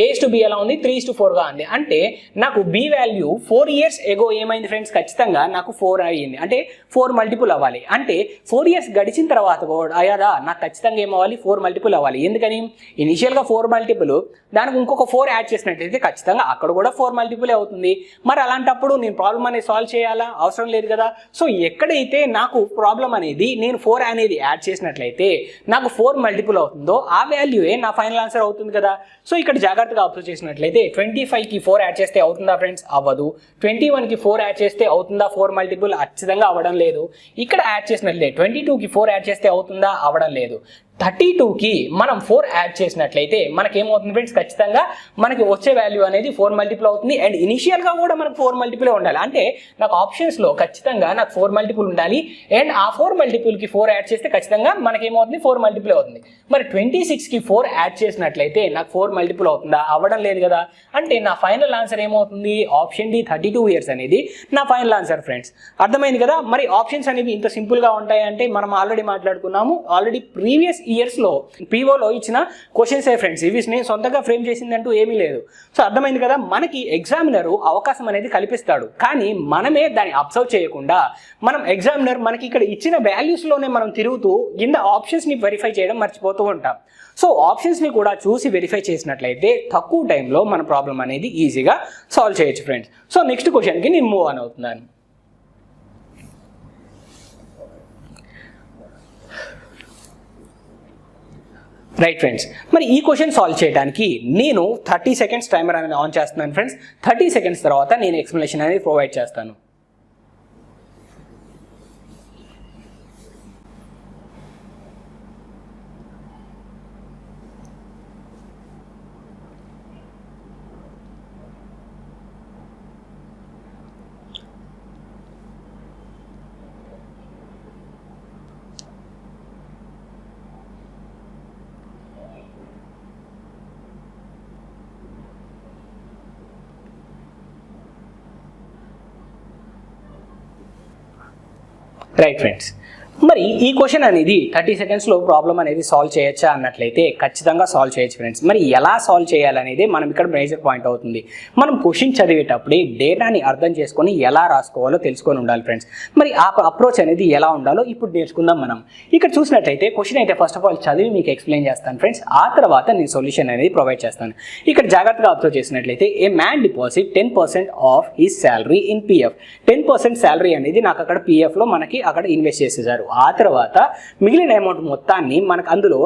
S1: A:B ఎలా ఉంది? 3:4గా ఉంది. అంటే నాకు B వాల్యూ 4 years ago ఏమైంది ఫ్రెండ్స్? ఖచ్చితంగా నాకు 4 అయ్యింది. అంటే 4 మల్టిపుల్ అవ్వాలి. అంటే 4 years గడిచిన తర్వాత కూడా అయ్యాదా నాకు ఖచ్చితంగా ఏమవ్వాలి? 4 మల్టిపుల్ అవ్వాలి. ఎందుకని ఇనిషియల్గా 4 మల్టిపుల్ దానికి ఇంకొక 4 యాడ్ చేసినట్లయితే ఖచ్చితంగా అక్కడ కూడా 4 మల్టిపుల్ అవుతుంది. మరి అలాంటప్పుడు నేను ప్రాబ్లం అనేది సాల్వ్ చేయాలా? అవసరం లేదు కదా. సో ఎక్కడైతే నాకు ప్రాబ్లం అనేది నేను 4 అనేది యాడ్ చేసినట్లయితే నాకు 4 మల్టిపుల్ అవుతుందో ఆ వాల్యూయే నా ఫైనల్ ఆన్సర్ అవుతుంది కదా. సో ఇక్కడ జాగ్రత్తగా అబ్జర్వ్ చేసినట్లయితే 25కి 4 యాడ్ చేస్తే అవుతుందా ఫ్రెండ్స్? అవ్వదు. 21కి 4 యాడ్ చేస్తే అవుతుందా 4 మల్టిపుల్? ఖచ్చితంగా అవ్వడం లేదు. ఇక్కడ యాడ్ చేసినట్లయితే 22కి 4 యాడ్ చేస్తే అవుతుందా? అవ్వడం లేదు. 32కి మనం 4 యాడ్ చేసినట్లయితే మనకేమవుతుంది ఫ్రెండ్స్? ఖచ్చితంగా మనకి వచ్చే వాల్యూ అనేది 4 మల్టిపుల్ అవుతుంది. అండ్ ఇనిషియల్గా కూడా మనకు 4 మల్టిపుల్ ఉండాలి. అంటే నాకు ఆప్షన్స్లో ఖచ్చితంగా నాకు 4 మల్టిపుల్ ఉండాలి. అండ్ ఆ 4 మల్టిపుల్కి 4 యాడ్ చేస్తే ఖచ్చితంగా మనకేమవుతుంది? 4 మల్టిపుల్ అవుతుంది. మరి 26కి 4 యాడ్ చేసినట్లయితే నాకు 4 మల్టిపుల్ అవుతుందా? అవ్వడం లేదు కదా. అంటే నా ఫైనల్ ఆన్సర్ ఏమవుతుంది? ఆప్షన్ డి 32 years అనేది నా ఫైనల్ ఆన్సర్ ఫ్రెండ్స్. అర్థమైంది కదా. మరి ఆప్షన్స్ అనేవి ఇంత సింపుల్గా ఉంటాయంటే మనం ఆల్రెడీ మాట్లాడుకున్నాము. ఆల్రెడీ ప్రీవియస్ ఇయర్స్లో పీఓలో ఇచ్చిన క్వశ్చన్స్ ఫ్రెండ్స్. ఇవి నేను సొంతంగా ఫ్రేమ్ చేసిందంటూ ఏమీ లేదు. సో అర్థమైంది కదా. మనకి ఎగ్జామినరు అవకాశం అనేది కల్పిస్తాడు, కానీ మనమే దాన్ని అబ్జర్వ్ చేయకుండా మనం ఎగ్జామినర్ మనకి ఇక్కడ ఇచ్చిన వాల్యూస్లోనే మనం తిరుగుతూ కింద ఆప్షన్స్ని వెరిఫై చేయడం మర్చిపోతూ ఉంటాం. సో ఆప్షన్స్ని కూడా చూసి వెరిఫై చేసినట్లయితే తక్కువ టైంలో మన ప్రాబ్లం అనేది ఈజీగా సాల్వ్ చేయొచ్చు ఫ్రెండ్స్. సో నెక్స్ట్ క్వశ్చన్కి నేను మూవ్ ఆన్ అవుతున్నాను. రైట్ ఫ్రెండ్స్, మరి ఈ క్వశ్చన్ సాల్వ్ చేయడానికి నేను 30 seconds టైమర్ అనేది ఆన్ చేస్తున్నాను ఫ్రెండ్స్. 30 seconds తర్వాత నేను ఎక్స్ప్లెనేషన్ అనేది ప్రొవైడ్ చేస్తాను. రైట్ ఫ్రెండ్స్, మరి ఈ క్వశ్చన్ అనేది 30 secondsలో ప్రాబ్లం అనేది సాల్వ్ చేయొచ్చా అన్నట్లయితే ఖచ్చితంగా సాల్వ్ చేయొచ్చు ఫ్రెండ్స్. మరి ఎలా సాల్వ్ చేయాలనేది మనం ఇక్కడ మేజర్ పాయింట్ అవుతుంది. మనం క్వశ్చన్ చదివేటప్పుడే డేటాని అర్థం చేసుకొని ఎలా రాసుకోవాలో తెలుసుకొని ఉండాలి ఫ్రెండ్స్. మరి ఆ అప్రోచ్ అనేది ఎలా ఉండాలో ఇప్పుడు నేర్చుకుందాం మనం. ఇక్కడ చూసినట్లయితే క్వశ్చన్ అయితే ఫస్ట్ ఆఫ్ ఆల్ చదివి మీకు ఎక్స్ప్లెయిన్ చేస్తాను ఫ్రెండ్స్. ఆ తర్వాత నేను సొల్యూషన్ అనేది ప్రొవైడ్ చేస్తాను. ఇక్కడ జాగ్రత్తగా అబ్జర్వ్ చేసినట్లయితే ఏ man deposit 10% of his salary in PF. 10% salary అనేది నాకు అక్కడ పిఎఫ్లో మనకి అక్కడ ఇన్వెస్ట్ చేసేసారు. ఆ తర్వాత మిగిలిన అమౌంట్ మొత్తాన్ని మనకు అందులో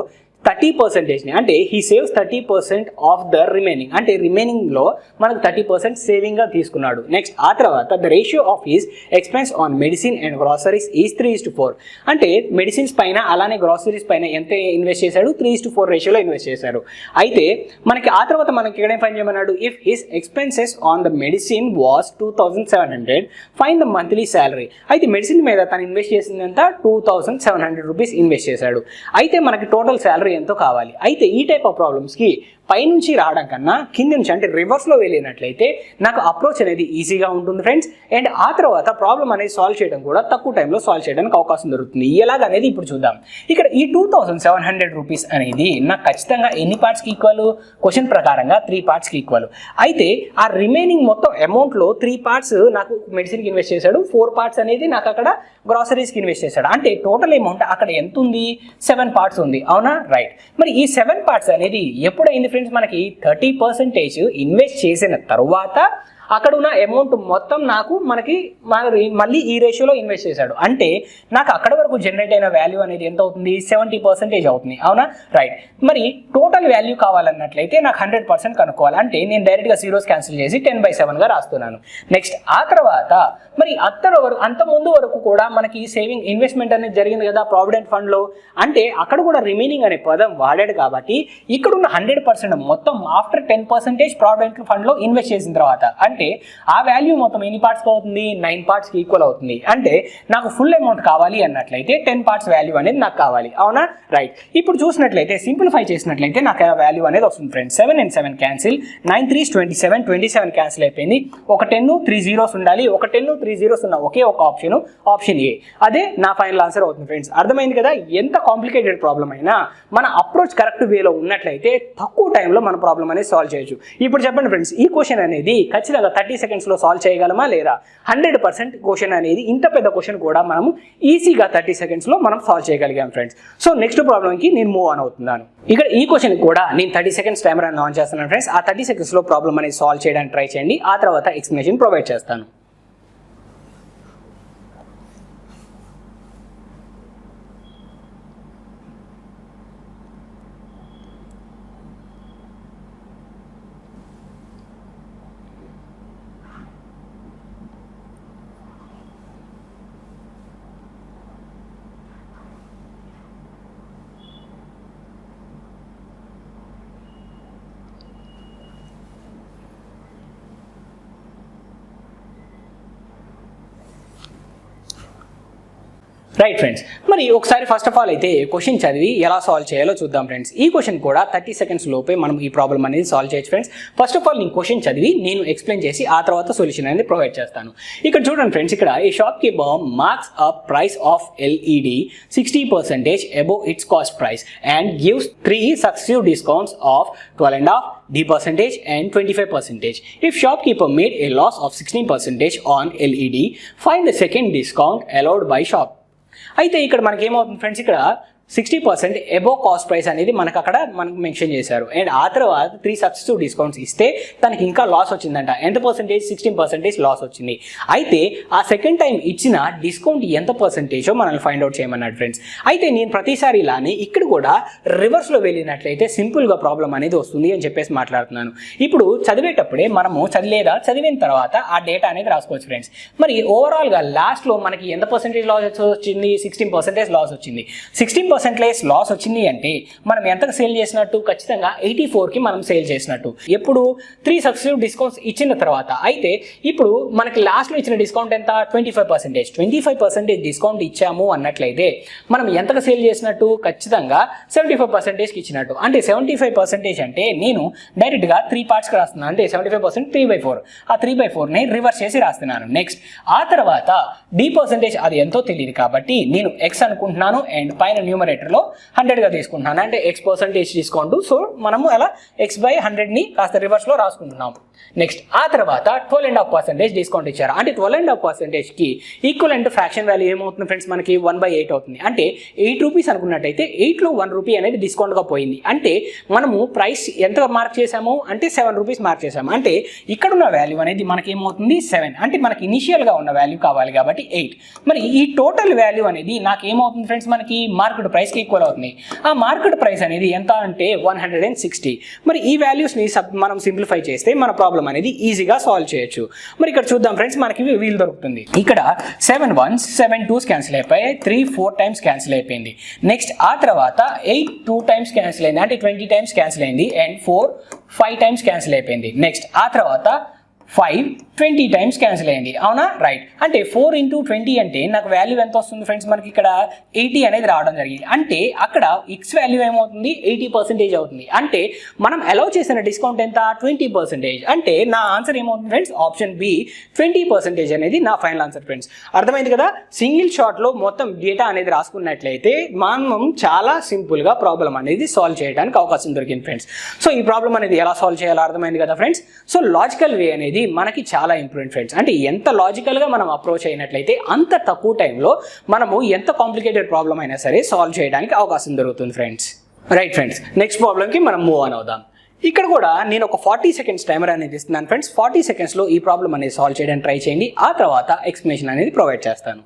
S1: 30% అంటే he saves 30% of the remaining, అంటే రిమైనింగ్లో మనకు 30% సేవింగ్గా తీసుకున్నాడు. నెక్స్ట్ ఆ తర్వాత the ratio of his expense on medicine and groceries is 3:4. అంటే మెడిసిన్స్ పైన అలానే గ్రాసరీస్ పైన ఎంత ఇన్వెస్ట్ చేశాడు? 3:4 రేషియోలో ఇన్వెస్ట్ చేశారు. అయితే మనకి ఆ తర్వాత మనకి ఇక్కడేం ఫైండ్ చేయమన్నాడు? If his expenses on the medicine was 2700, find the monthly salary. అయితే మెడిసిన్ మీద తను ఇన్వెస్ట్ చేసిందంతా 2700 రూపీస్ ఇన్వెస్ట్ చేశాడు. అయితే మనకి టోటల్ శాలరీ ఎంతో కావాలి. అయితే ఈ టైప్ ఆఫ్ ప్రాబ్లమ్స్కి పైనుంచి రావడం కన్నా కింద నుంచి అంటే రివర్స్లో వెళ్ళినట్లయితే నాకు అప్రోచ్ అనేది ఈజీగా ఉంటుంది ఫ్రెండ్స్. అండ్ ఆ తర్వాత ప్రాబ్లం అనేది సాల్వ్ చేయడం కూడా తక్కువ టైంలో సాల్వ్ చేయడానికి అవకాశం దొరుకుతుంది. ఎలాగనేది ఇప్పుడు చూద్దాం. ఇక్కడ ఈ 2700 రూపీస్ అనేది నాకు ఖచ్చితంగా ఎన్ని పార్ట్స్కి ఈక్వల్? క్వశ్చన్ ప్రకారంగా 3 పార్ట్స్కి ఈక్వల్. అయితే ఆ రిమైనింగ్ మొత్తం అమౌంట్లో 3 పార్ట్స్ నాకు మెడిసిన్కి ఇన్వెస్ట్ చేశాడు, 4 పార్ట్స్ అనేది నాకు అక్కడ గ్రాసరీస్కి ఇన్వెస్ట్ చేశాడు. అంటే టోటల్ అమౌంట్ అక్కడ ఎంత ఉంది? 7 పార్ట్స్ ఉంది, అవునా? రైట్. మరి ఈ 7 పార్ట్స్ అనేది ఎప్పుడైంది ఫ్రెండ్స్ మనకి 30% ఇన్వెస్ట్ చేసిన తర్వాత అక్కడ ఉన్న అమౌంట్ మొత్తం నాకు మళ్ళీ ఈ రేషియోలో ఇన్వెస్ట్ చేశాడు. అంటే నాకు అక్కడ వరకు జనరేట్ అయిన వాల్యూ అనేది ఎంత అవుతుంది? 70% అవుతుంది. అవునా? రైట్. మరి టోటల్ వాల్యూ కావాలన్నట్లయితే నాకు 100% కనుక్కోవాలి. అంటే నేను డైరెక్ట్గా జీరోస్ క్యాన్సిల్ చేసి 10/7గా రాస్తున్నాను. నెక్స్ట్ ఆ తర్వాత మరి అంత ముందు వరకు కూడా మనకి సేవింగ్ ఇన్వెస్ట్మెంట్ అనేది జరిగింది కదా ప్రావిడెంట్ ఫండ్లో. అంటే అక్కడ కూడా రిమైనింగ్ అనే పదం వాడాడు కాబట్టి ఇక్కడ ఉన్న 100% మొత్తం ఆఫ్టర్ 10% ప్రావిడెంట్ ఫండ్లో ఇన్వెస్ట్ చేసిన తర్వాత అంటే ఆ వాల్యూ మొత్తం ఎన్ని పార్ట్స్కి అవుతుంది? 9 పార్ట్స్కి ఈక్వల్ అవుతుంది. అంటే నాకు ఫుల్ అమౌంట్ కావాలి అన్నట్లయితే 10 పార్ట్స్ వాల్యూ అనేది నాకు కావాలి. అవునా? రైట్. ఇప్పుడు చూసినట్లయితే సింప్లిఫై చేసినట్లయితే నాకు ఆ వాల్యూ అనేది వస్తుంది friends. 7 and 7 cancel, 9 3s 27, 27 cancel అయిపోయింది. ఒక 10 3 జీరోస్ ఉండాలి. ఒక 10 3 జీరోస్ ఉన్న ఒకే ఒక ఆప్షన్ ఏ. అదే నా ఫైనల్ ఆన్సర్ అవుతుంది ఫ్రెండ్స్. అర్థమైంది కదా? ఎంత కాంప్లికేటెడ్ ప్రాబ్లం అయినా మన అప్రోచ్ కరెక్ట్ వేలో ఉన్నట్లయితే తక్కువ టైంలో మన ప్రాబ్లం అనేది సాల్వ్ చేయొచ్చు. ఇప్పుడు చెప్పండి ఫ్రెండ్స్, ఈ క్వశ్చన్ అనేది ఖచ్చితంగా 30 సెకండ్స్లో సాల్వ్ చేయగలమా లేదా? 100% క్వశ్చన్ అనేది ఇంత పెద్ద క్వశ్చన్ కూడా మనము ఈజీగా 30 సెకండ్స్లో మనం సాల్వ్ చేయగలిగాం ఫ్రెండ్స్. సో నెక్స్ట్ ప్రాబ్లంకి నేను మూవ్ ఆన్ అవుతున్నాను. ఇక్కడ ఈ క్వశ్చన్ కూడా నేను 30 సెకండ్స్ టైమర్ ఆన్ చేస్తున్నాను ఫ్రెండ్స్. ఆ 30 సెకండ్స్లో ప్రాబ్లం అనేది సాల్వ్ చేయడానికి ట్రై చేయండి. ఆ తర్వాత ఎక్స్ప్లెనేషన్ ప్రొవైడ్ చేస్తాను. రైట్ ఫ్రెండ్స్, మరి ఒకసారి ఫస్ట్ ఆఫ్ ఆల్ అయితే క్వశ్చన్ చదివి ఎలా సాల్వ్ చేయాలో చూద్దాం ఫ్రెండ్స్. ఈ క్వశ్చన్ కూడా 30 సెకండ్స్ లోపే మనం ఈ ప్రాబ్లం అనేది సాల్వ్ చేయొచ్చు ఫ్రెండ్స్. ఫస్ట్ ఆఫ్ ఆల్ నేను క్వశ్చన్ చదివి నేను ఎక్స్ప్లెయిన్ చేసి ఆ తర్వాత సొల్యూషన్ అనేది ప్రొవైడ్ చేస్తాను. ఇక్కడ చూడండి ఫ్రెండ్స్, ఇక్కడ ఈ shop keeper marks a price of LED 60% above its cost price and gives 3 successive discounts of 12.5% and 25%. If shopkeeper made a loss of 16% on LED, find the second discount allowed by shop. అయితే ఇక్కడ మనకి ఏమవుతుంది friends, ఇక్కడ 60% above cost price అనేది మనకు mention చేశారు. And ఆ తర్వాత 3 సక్సెసివ్ డిస్కౌంట్స్ ఇస్తే తనకి ఇంకా లాస్ వచ్చిందంట. ఎంత పర్సెంటేజ్? 16% లాస్ వచ్చింది. అయితే ఆ సెకండ్ టైం ఇచ్చిన డిస్కౌంట్ ఎంత పర్సెంటేజో మనల్ని ఫైండ్ అవుట్ చేయమన్నాడు ఫ్రెండ్స్. అయితే నేను ప్రతిసారి ఇలానే ఇక్కడ కూడా రివర్స్లో వెళ్ళినట్లయితే సింపుల్గా ప్రాబ్లం అనేది వస్తుంది అని చెప్పేసి మాట్లాడుతున్నాను. ఇప్పుడు చదివేటప్పుడే మనము చదివిన తర్వాత ఆ డేటా అనేది రాసుకోవచ్చు ఫ్రెండ్స్. మరి ఓవరాల్గా లాస్ట్లో మనకి ఎంత పర్సెంటేజ్ లాస్ వచ్చింది? 16% లాస్ వచ్చింది. 16% లాస్ వచ్చింది అంటే మనం ఎంతకు సేల్ చేసినట్టు? ఖచ్చితంగా 84కి మనం సేల్ చేసినట్టు. ఎప్పుడు? 3 సక్సెసివ్ డిస్కౌంట్స్ ఇచ్చిన తర్వాత. అయితే ఇప్పుడు మనకి లాస్ట్లో ఇచ్చిన డిస్కౌంట్ ఎంత? 25%. 25% డిస్కౌంట్ ఇచ్చాము అన్నట్లయితే మనం ఎంతకు సేల్ చేసినట్టు? ఖచ్చితంగా 75%కి ఇచ్చినట్టు. అంటే 75% అంటే నేను డైరెక్ట్గా 3 పార్ట్స్కి రాస్తున్నాను. అంటే 75% 3/4. ఆ 3/4ని రివర్స్ చేసి రాస్తున్నాను. నెక్స్ట్ ఆ తర్వాత D% అది ఎంతో తెలియదు కాబట్టి నేను X అనుకుంటున్నాను అండ్ పైన న్యూమరేటర్లో 100గా తీసుకుంటున్నాను. అంటే X% డిస్కౌంట్. సో మనము అలా X/100ని కాస్త రివర్స్లో రాసుకుంటున్నాము. నెక్స్ట్ ఆ తర్వాత 12.5% డిస్కౌంట్ ఇచ్చారు. అంటే 12.5%కి ఈక్వలెంట్ ఫ్రాక్షన్ వాల్యూ ఏమవుతుంది ఫ్రెండ్స్? మనకి 1/8 అవుతుంది. అంటే 8 రూపీస్ అనుకున్నట్టయితే 8లో 1 రూపీ అనేది డిస్కౌంట్గా పోయింది. అంటే మనము ప్రైస్ ఎంత మార్క్ చేసాము? అంటే 7 రూపీస్ మార్క్ చేసాము. అంటే ఇక్కడ ఉన్న వాల్యూ అనేది మనకి ఏమవుతుంది? 7. అంటే మనకి ఇనిషియల్గా ఉన్న వాల్యూ కావాలి కాబట్టి 8. మరి ఈ టోటల్ వాల్యూ అనేది నాకు ఏమవుతుంది ఫ్రెండ్స్? మనకి మార్కెట్ ప్రైస్కి ఈక్వల్ అవుతుంది. ఆ మార్కెట్ ప్రైస్ అనేది ఎంత అంటే 160. మరి ఈ వాల్యూస్ని మనం సింప్లిఫై చేస్తే మన ప్రాబ్లం అనేది ఈజీగా సాల్వ్ చేయొచ్చు. మరి ఇక్కడ చూద్దాం ఫ్రెండ్స్, మనకి వీలు దొరుకుతుంది. ఇక్కడ 7 1s 7 2s క్యాన్సిల్ అయిపోయాయి. 3 4 టైమ్స్ క్యాన్సిల్ అయిపోయింది. నెక్స్ట్ ఆ తర్వాత 8 2 టైమ్స్ క్యాన్సిల్ అయింది. అంటే 20 టైమ్స్ క్యాన్సిల్ అయింది. అండ్ 4 5 టైమ్స్ క్యాన్సిల్ అయిపోయింది. నెక్స్ట్ ఆ తర్వాత 5 20 టైమ్స్ క్యాన్సిల్ అయింది. అవునా? రైట్. అంటే 4 × 20 అంటే నాకు వాల్యూ ఎంత వస్తుంది ఫ్రెండ్స్? మనకి ఇక్కడ 80 అనేది రావడం జరిగింది. అంటే అక్కడ X వాల్యూ ఏమవుతుంది? 80% అవుతుంది. అంటే మనం అలౌ చేసిన డిస్కౌంట్ ఎంత? 20%. అంటే నా ఆన్సర్ ఏమవుతుంది ఫ్రెండ్స్? ఆప్షన్ బి 20% అనేది నా ఫైనల్ ఆన్సర్ ఫ్రెండ్స్. అర్థమైంది కదా? సింగిల్ షాట్లో మొత్తం డేటా అనేది రాసుకున్నట్లయితే మనం చాలా సింపుల్గా ప్రాబ్లం అనేది సాల్వ్ చేయడానికి అవకాశం దొరికింది ఫ్రెండ్స్. సో ఈ ప్రాబ్లం అనేది ఎలా సాల్వ్ చేయాలో అర్థమైంది కదా ఫ్రెండ్స్. సో లాజికల్ వే అనేది మనకి చాలా ఇంపార్టెంట్ ఫ్రెండ్స్. అంటే ఎంత లాజికల్గా మనం అప్రోచ్ అయినట్లయితే అంత తక్కువ టైంలో మనము ఎంత కాంప్లికేటెడ్ ప్రాబ్లం అయినా సరే సాల్వ్ చేయడానికి అవకాశం దొరుకుతుంది ఫ్రెండ్స్. రైట్ ఫ్రెండ్స్, నెక్స్ట్ ప్రాబ్లంకి మనం మూవ్ ఆన్ అవుదాం. ఇక్కడ కూడా నేను ఒక 40 సెకండ్స్ టైమర్ అనేది ఇస్తున్నాను ఫ్రెండ్స్. 40 సెకండ్స్లో ఈ ప్రాబ్లం అనేది సాల్వ్ చేయడానికి ట్రై చేయండి. ఆ తర్వాత ఎక్స్ప్లెనేషన్ అనేది ప్రొవైడ్ చేస్తాను.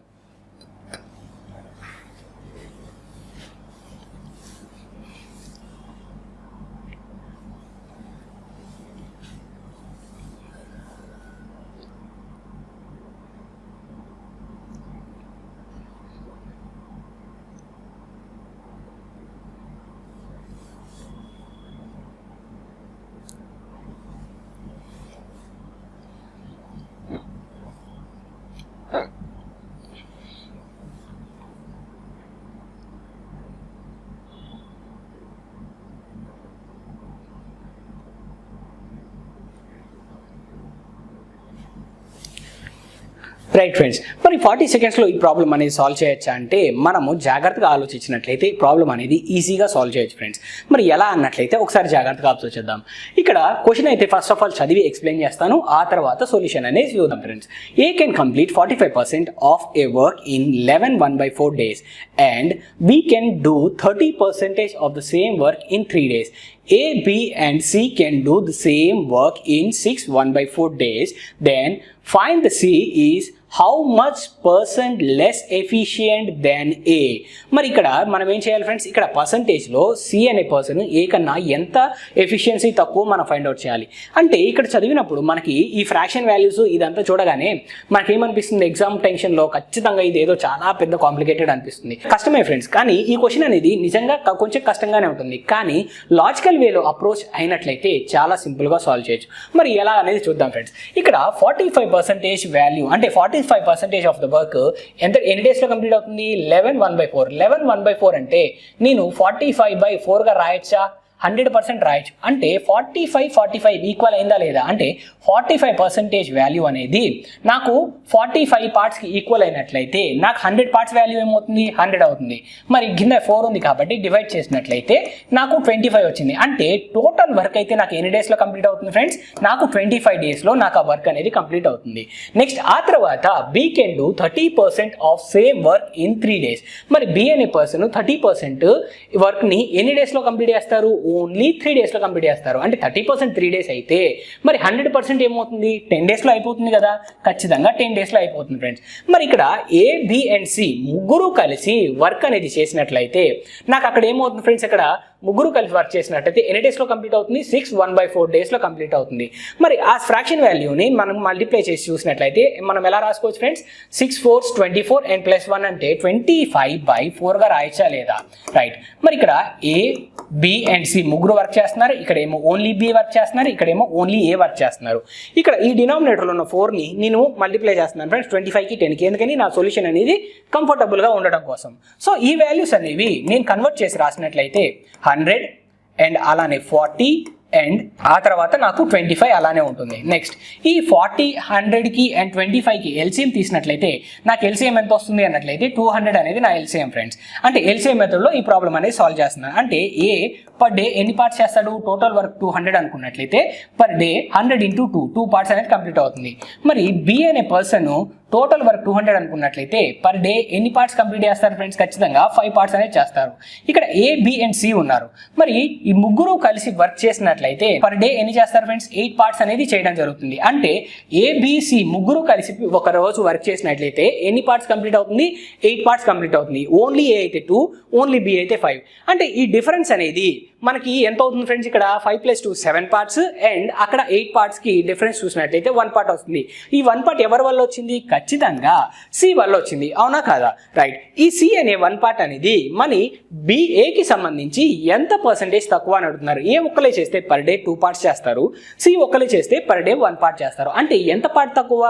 S1: రైట్ ఫ్రెండ్స్, మరి 40 సెకండ్స్లో ఈ ప్రాబ్లం అనేది సాల్వ్ చేయొచ్చా అంటే మనము జాగ్రత్తగా ఆలోచించినట్లయితే ప్రాబ్లం అనేది ఈజీగా సాల్వ్ చేయొచ్చు ఫ్రెండ్స్. మరి ఎలా అన్నట్లయితే ఒకసారి జాగ్రత్తగా ఆలోచిద్దాం. ఇక్కడ క్వశ్చన్ అయితే ఫస్ట్ ఆఫ్ ఆల్ చదివి ఎక్స్ప్లెయిన్ చేస్తాను, ఆ తర్వాత సొల్యూషన్ అనేది చూద్దాం friends. A can complete 45% of A work in 11 1/4 days and B can do 30% of the same work in 3 days. A, B and C can do the same work in 6 1/4 days. Then find the C is how much percent less efficient than A. మరి ఇక్కడ మనం ఏం చేయాలి friends, ఇక్కడ పర్సంటేజ్లో C అనే person ఏ కన్నా ఎంత efficiency తక్కువ మనం ఫైండ్ అవుట్ చేయాలి. అంటే ఇక్కడ చదివినప్పుడు మనకి ఈ ఫ్రాక్షన్ వాల్యూస్ ఇదంతా చూడగానే మనకేమనిపిస్తుంది, ఎగ్జామ్ టెన్షన్లో ఖచ్చితంగా ఇది ఏదో చాలా పెద్ద కాంప్లికేటెడ్ అనిపిస్తుంది. కష్టమే ఫ్రెండ్స్, కానీ ఈ క్వశ్చన్ అనేది నిజంగా కొంచెం కష్టంగానే ఉంటుంది. కానీ లాజికల్ వేలో అప్రోచ్ అయినట్లయితే చాలా సింపుల్గా సాల్వ్ చేయొచ్చు. మరి ఎలా అనేది చూద్దాం ఫ్రెండ్స్. ఇక్కడ 45% వాల్యూ అంటే 45% ఆఫ్ ద వర్క్ ఎన్ని డేస్లో కంప్లీట్ అవుతుంది, 11 1/4. 11 1/4 అంటే నేను 45/4గా రాయొచ్చా, 100% రాయొచ్చు. అంటే 45 ఈక్వల్ అయిందా లేదా, అంటే 45% వాల్యూ అనేది నాకు 45 పార్ట్స్కి ఈక్వల్ అయినట్లయితే నాకు 100 పార్ట్స్ వాల్యూ ఏమవుతుంది, 100 అవుతుంది. మరి కింద 4 ఉంది కాబట్టి డివైడ్ చేసినట్లయితే నాకు 25 వచ్చింది. అంటే టోటల్ వర్క్ అయితే నాకు ఎన్ని డేస్లో కంప్లీట్ అవుతుంది ఫ్రెండ్స్, నాకు 25 డేస్లో నాకు ఆ వర్క్ అనేది కంప్లీట్ అవుతుంది. నెక్స్ట్ ఆ తర్వాత B can do 30% of same work in 3 days. మరి B అనే పర్సన్ 30% వర్క్ని ఎన్ని డేస్లో కంప్లీట్ చేస్తారు, ఓన్లీ 3 డేస్లో కంప్లీట్ చేస్తారు. అంటే 30% 3 days అయితే మరి 100% ఏమవుతుంది, 10 డేస్లో అయిపోతుంది కదా, ఖచ్చితంగా 10 డేస్లో అయిపోతుంది ఫ్రెండ్స్. మరి ఇక్కడ A, B అండ్ C ముగ్గురు కలిసి వర్క్ అనేది చేసినట్లయితే నాకు అక్కడ ఏమవుతుంది ఫ్రెండ్స్, ఇక్కడ ముగ్గురు కలిసి వర్క్ చేసినట్లయితే ఎన్ని డేస్లో కంప్లీట్ అవుతుంది, 6 1/4 డేస్లో కంప్లీట్ అవుతుంది. మరి ఆ ఫ్రాక్షన్ వాల్యూని మనం మల్టిప్లై చేసి చూసినట్లయితే మనం ఎలా రాసుకోవచ్చు ఫ్రెండ్స్, 6 4s 24 అండ్ +1 అంటే 25/4గా రాయచ్చా లేదా, రైట్. మరి ఇక్కడ A, B అండ్ C ముగ్గురు వర్క్ చేస్తున్నారు, ఇక్కడ ఏమో ఓన్లీ B వర్క్ చేస్తున్నారు, ఇక్కడేమో ఓన్లీ A వర్క్ చేస్తున్నారు. ఇక్కడ ఈ డినామినేటర్లో ఉన్న 4ని నేను మల్టిప్లై చేస్తున్నాను ఫ్రెండ్స్ 25కి 10కి, ఎందుకని నా సొల్యూషన్ అనేది కంఫర్టబుల్గా ఉండడం కోసం. సో ఈ వాల్యూస్ అనేవి నేను కన్వర్ట్ చేసి రాసినట్లయితే 100 అండ్ అలానే 40 అండ్ ఆ తర్వాత నాకు 25 అలానే ఉంటుంది. నెక్స్ట్ ఈ 40 100కి అండ్ 25కి ఎల్సిఎం తీసినట్లయితే నాకు ఎల్సిఎం ఎంత వస్తుంది అన్నట్లయితే 200 అనేది నా ఎల్సిఎం ఫ్రెండ్స్. అంటే ఎల్సిఎం మెథడ్లో ఈ ప్రాబ్లం అనేది సాల్వ్ చేస్తున్నాను. అంటే ఏ పర్ డే ఎన్ని పార్ట్స్ చేస్తాడు, టోటల్ వర్క్ 200 అనుకున్నట్లయితే పర్ డే 100 × 2 పార్ట్స్ అనేది కంప్లీట్ అవుతుంది. మరి బి అనే పర్సన్ టోటల్ వర్క్ 200 అనుకున్నట్లయితే పర్ డే ఎన్ని పార్ట్స్ కంప్లీట్ చేస్తారు ఫ్రెండ్స్, ఖచ్చితంగా 5 పార్ట్స్ అనేది చేస్తారు. ఇక్కడ A, B అండ్ C ఉన్నారు. మరి ఈ ముగ్గురు కలిసి వర్క్ చేసినట్లయితే పర్ డే ఎన్ని చేస్తారు ఫ్రెండ్స్, 8 పార్ట్స్ అనేది చేయడం జరుగుతుంది. అంటే A, B, C ముగ్గురు కలిసి ఒక రోజు వర్క్ చేసినట్లయితే ఎన్ని పార్ట్స్ కంప్లీట్ అవుతుంది, 8 పార్ట్స్ కంప్లీట్ అవుతుంది. ఓన్లీ A అయితే 2, ఓన్లీ B అయితే 5. అంటే ఈ డిఫరెన్స్ అనేది మనకి ఎంత అవుతుంది ఫ్రెండ్స్, ఇక్కడ 5 + 2 7 పార్ట్స్ అండ్ అక్కడ 8 పార్ట్స్కి డిఫరెన్స్ చూసినట్లయితే 1 పార్ట్ వస్తుంది. ఈ 1 పార్ట్ ఎవరి వల్ల వచ్చింది, ఖచ్చితంగా C వల్ల వచ్చింది, అవునా కాదా, రైట్. ఈ C అనే 1 పార్ట్ అనేది మన BAకి సంబంధించి ఎంత పర్సెంటేజ్ తక్కువ అని అడుగుతున్నారు. A ఒక్కలే చేస్తే పర్ డే 2 పార్ట్స్ చేస్తారు, C ఒక్కలే చేస్తే పర్ డే 1 పార్ట్ చేస్తారు. అంటే ఎంత పార్ట్ తక్కువ,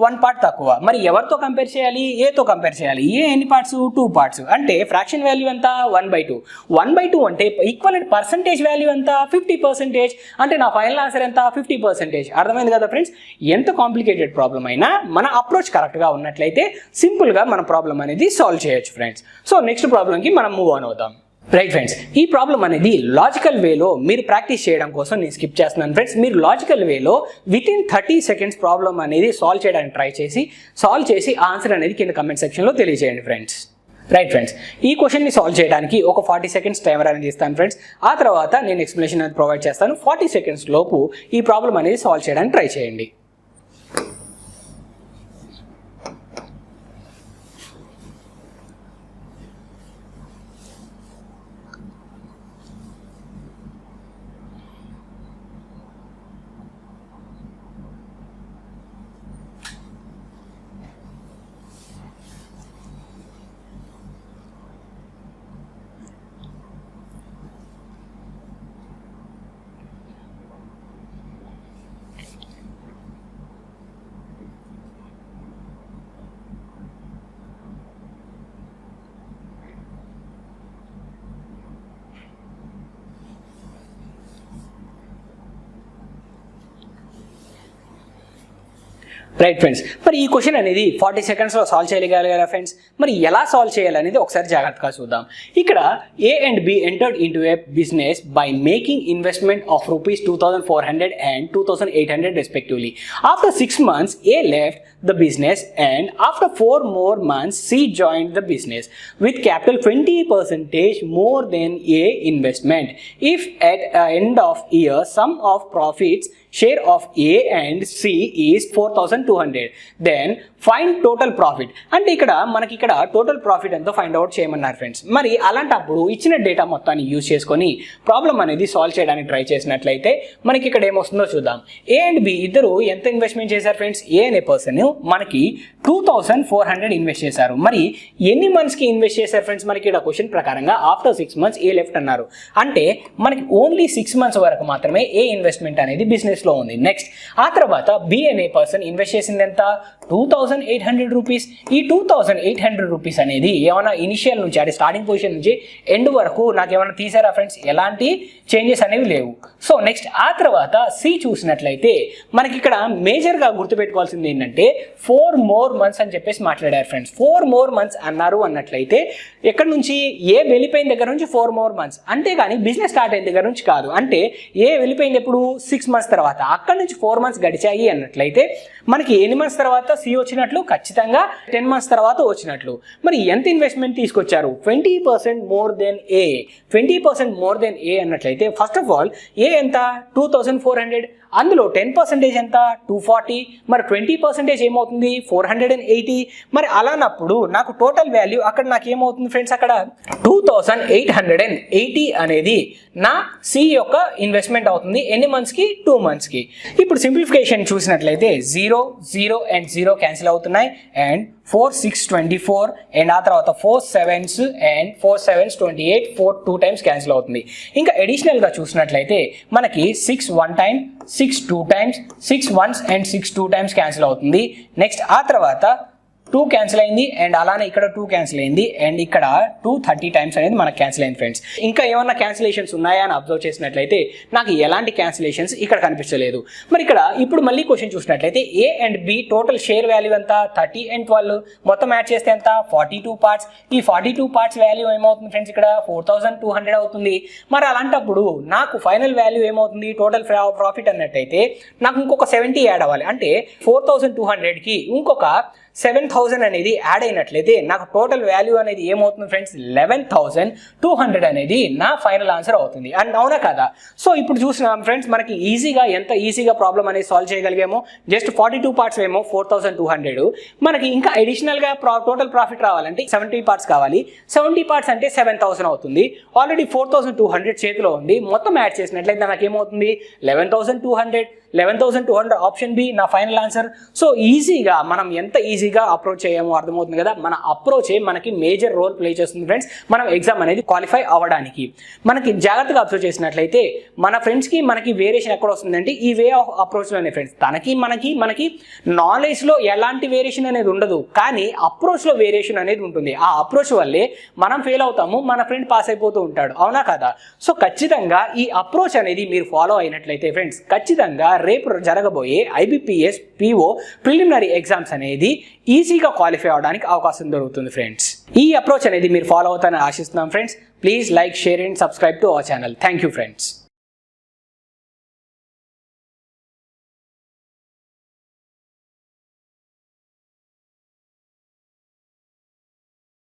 S1: 1 పార్ట్ తక్కువ. మరి ఎవరితో కంపేర్ చేయాలి, Aతో కంపేర్ చేయాలి. A ఎన్ని పార్ట్స్, 2 పార్ట్స్. అంటే ఫ్రాక్షన్ వాల్యూ ఎంత, 1/2. 1/2 అంటే ఈక్వలెంట్ పర్సంటేజ్ వాల్యూ ఎంత, 50%. అంటే నా ఫైనల్ ఆన్సర్ ఎంత, 50%. అర్థమైంది కదా ఫ్రెండ్స్. ఎంత కాంప్లికేటెడ్ ప్రాబ్లం అయినా మన అప్రోచ్ కరెక్ట్గా ఉన్నట్లయితే సింపుల్గా మన ప్రాబ్లం అనేది సాల్వ్ చేయొచ్చు ఫ్రెండ్స్. సో నెక్స్ట్ ప్రాబ్లంకి మనం మూవ్ ఆన్ అవుతాం. రైట్ ఫ్రెండ్స్, ఈ ప్రాబ్లం అనేది లాజికల్ వేలో మీరు ప్రాక్టీస్ చేయడం కోసం నేను స్కిప్ చేస్తున్నాను ఫ్రెండ్స్. మీరు లాజికల్ వేలో వితిన్ 30 సెకండ్స్ ప్రాబ్లం అనేది సాల్వ్ చేయడానికి ట్రై చేసి సాల్వ్ చేసి ఆన్సర్ అనేది కింద కమెంట్ సెక్షన్లో తెలియజేయండి ఫ్రెండ్స్. రైట్ ఫ్రెండ్స్, ఈ క్వశ్చన్ని సాల్వ్ చేయడానికి ఒక 40 సెకండ్స్ టైమర్ అనేది ఇస్తాను ఫ్రెండ్స్. ఆ తర్వాత నేను ఎక్స్ప్లెనేషన్ అనేది ప్రొవైడ్ చేస్తాను. 40 సెకండ్స్ లోపు ఈ ప్రాబ్లం అనేది సాల్వ్ చేయడానికి ట్రై చేయండి. రైట్ ఫ్రెండ్స్, మరి ఈ క్వశ్చన్ అనేది 40 సెకండ్స్లో సాల్వ్ చేయగలిగారా ఫ్రెండ్స్? మరి ఎలా సాల్వ్ చేయాలనేది ఒకసారి జాగ్రత్తగా చూద్దాం. ఇక్కడ A and B entered into a business by making investment of rupees 2,400 and 2,800 respectively. After 6 months, A left the business and after 4 more months, C joined the business with capital 20% more than A investment. If at end of year, sum of profits share of A and C is 4,200, then find total profit. అంటే ఇక్కడ మనకి ఇక్కడ total profit ఎంతో find out చేయమన్నారు friends. మరి అలాంటప్పుడు ఇచ్చిన data మొత్తాన్ని యూజ్ చేసుకొని ప్రాబ్లం అనేది సాల్వ్ చేయడానికి ట్రై చేసినట్లయితే మనకి ఇక్కడ ఏమొస్తుందో చూద్దాం. A and B ఇద్దరు ఎంత ఇన్వెస్ట్మెంట్ చేశారు ఫ్రెండ్స్? A అనే పర్సన్ మనకి 2,400 ఇన్వెస్ట్ చేశారు. మరి ఎన్ని మంత్స్కి ఇన్వెస్ట్ చేశారు ఫ్రెండ్స్? మనకి ఇక్కడ క్వశ్చన్ ప్రకారంగా ఆఫ్టర్ 6 months A లెఫ్ట్ అన్నారు. అంటే మనకి ఓన్లీ 6 months వరకు మాత్రమే A ఇన్వెస్ట్మెంట్ అనేది బిజినెస్ లో ఉంది. నెక్స్ట్ ఆ తర్వాత B అనే పర్సన్ ఇన్వెస్ట్ చేసింది ఎంత? 2,800 రూపీస్. ఈ 2,800 రూపీస్ అనేది ఏమైనా ఇనిషియల్ నుంచి అంటే స్టార్టింగ్ పొజిషన్ నుంచి ఎండ్ వరకు నాకు ఏమైనా తీసారా ఫ్రెండ్స్? ఎలాంటి చేంజెస్ అనేవి లేవు. సో నెక్స్ట్ ఆ తర్వాత C చూసినట్లయితే మనకి ఇక్కడ మేజర్గా గుర్తుపెట్టుకోవాల్సింది ఏంటంటే 4 more months అని చెప్పేసి మాట్లాడారు ఫ్రెండ్స్. 4 more months అన్నారు అన్నట్లయితే ఎక్కడి నుంచి? ఏ వెళ్ళిపోయిన దగ్గర నుంచి 4 more months, అంతేగాని బిజినెస్ స్టార్ట్ అయిన దగ్గర నుంచి కాదు. అంటే ఏ వెళ్ళిపోయింది ఎప్పుడు? 6 months తర్వాత. అక్కడ నుంచి 4 months గడిచాయి అన్నట్లయితే మనకి ఎన్ని మంత్స్ తర్వాత C వచ్చినట్లు? ఖచ్చితంగా 10 months తర్వాత వచ్చినట్లు. మరి ఎంత ఇన్వెస్ట్మెంట్ తీసుకొచ్చారు? 20% more than A. 20% more than A అన్నట్లయితే ఫస్ట్ ఆఫ్ ఆల్ A ఎంత? 2,400. అందులో 10% ఎంత? 240. మరి 20% ఏమవుతుంది? 480. మరి అలానప్పుడు నాకు టోటల్ వాల్యూ అక్కడ నాకు ఏమవుతుంది ఫ్రెండ్స్? అక్కడ 2,880 అనేది నా C యొక్క ఇన్వెస్ట్మెంట్ అవుతుంది. ఎన్ని మంత్స్కి? 2 monthsకి. ఇప్పుడు సింప్లిఫికేషన్ చూసినట్లయితే 0, 0 and 0 క్యాన్సిల్ అవుతున్నాయి. అండ్ 4 6 24 అండ్ ఆ తర్వాత 4 7s and 4 7s 28, 4 2 times cancel అవుతుంది. ఇంకా అడిషనల్గా చూసినట్లయితే మనకి 6 1 time, 6 2 times, 6 once and 6 2 times cancel అవుతుంది. నెక్స్ట్ ఆ తర్వాత 2 క్యాన్సిల్ అయింది అండ్ అలానే ఇక్కడ 2 క్యాన్సిల్ అయింది అండ్ ఇక్కడ 2 30 times అనేది మనకు క్యాన్సిల్ అయింది ఫ్రెండ్స్. ఇంకా ఏమన్నా క్యాన్సిలేషన్స్ ఉన్నాయా అని అబ్జర్వ్ చేసినట్లయితే నాకు ఎలాంటి క్యాన్సిలేషన్స్ ఇక్కడ కనిపించలేదు. మరి ఇక్కడ ఇప్పుడు మళ్ళీ క్వశ్చన్ చూసినట్లయితే A and B total share value ఎంత? 30 and 12 మొత్తం యాడ్ చేస్తే ఎంత? 42 parts. ఈ 42 parts వాల్యూ ఏమవుతుంది ఫ్రెండ్స్? ఇక్కడ 4,200 అవుతుంది. మరి అలాంటప్పుడు నాకు ఫైనల్ వాల్యూ ఏమవుతుంది? టోటల్ ప్రాఫిట్ అన్నట్టయితే నాకు ఇంకొక 70 యాడ్ అవ్వాలి. అంటే 4,200కి ఇంకొక 7,000 అనేది యాడ్ అయినట్లయితే నాకు టోటల్ వాల్యూ అనేది ఏమవుతుంది ఫ్రెండ్స్? 11,200 అనేది నా ఫైనల్ ఆన్సర్ అవుతుంది. అండ్ అవునా కదా? సో ఇప్పుడు చూసినాం ఫ్రెండ్స్ మనకి ఈజీగా ఎంత ఈజీగా ప్రాబ్లం అనేది సాల్వ్ చేయగలిగామో. జస్ట్ 42 parts ఏమో 4,200. మనకి ఇంకా అడిషనల్గా టోటల్ ప్రాఫిట్ రావాలంటే 70 parts కావాలి. 70 parts అంటే 7,000 అవుతుంది. ఆల్రెడీ 4,200 చేతిలో ఉంది. మొత్తం యాడ్ చేసినట్లయితే నాకు ఏమవుతుంది? 11,200. 11,200 ఆప్షన్ బి నా ఫైనల్ ఆన్సర్. సో ఈజీగా మనం ఎంత ఈజీగా అప్రోచ్ చేయమో అర్థమవుతుంది కదా. మన అప్రోచే మనకి మేజర్ రోల్ ప్లే చేస్తుంది ఫ్రెండ్స్ మనం ఎగ్జామ్ అనేది క్వాలిఫై అవ్వడానికి. మనకి జాగ్రత్తగా అబ్జర్వ్ చేసినట్లయితే మన ఫ్రెండ్స్కి మనకి వేరియేషన్ ఎక్కడ వస్తుందంటే ఈ వే ఆఫ్ అప్రోచ్లోనే ఫ్రెండ్స్. తనకి మనకి నాలెడ్జ్లో ఎలాంటి వేరియేషన్ అనేది ఉండదు, కానీ అప్రోచ్లో వేరియేషన్ అనేది ఉంటుంది. ఆ అప్రోచ్ వల్లే మనం ఫెయిల్ అవుతాము, మన ఫ్రెండ్ పాస్ అయిపోతూ ఉంటాడు. అవునా కదా? సో ఖచ్చితంగా ఈ అప్రోచ్ అనేది మీరు ఫాలో అయినట్లయితే ఫ్రెండ్స్ ఖచ్చితంగా రేపు జరగబోయే IBPS PO ప్రిలిమినరీ ఎగ్జామ్స్ అనేది ఈజీగా క్వాలిఫై అవడానికి అవకాశం దొరుకుతుంది ఫ్రెండ్స్. ఈ అప్రోచ్ అనేది మీరు ఫాలో అవుతారని ఆశిస్తున్నాం friends. Please like, share and subscribe to our channel. Thank you friends.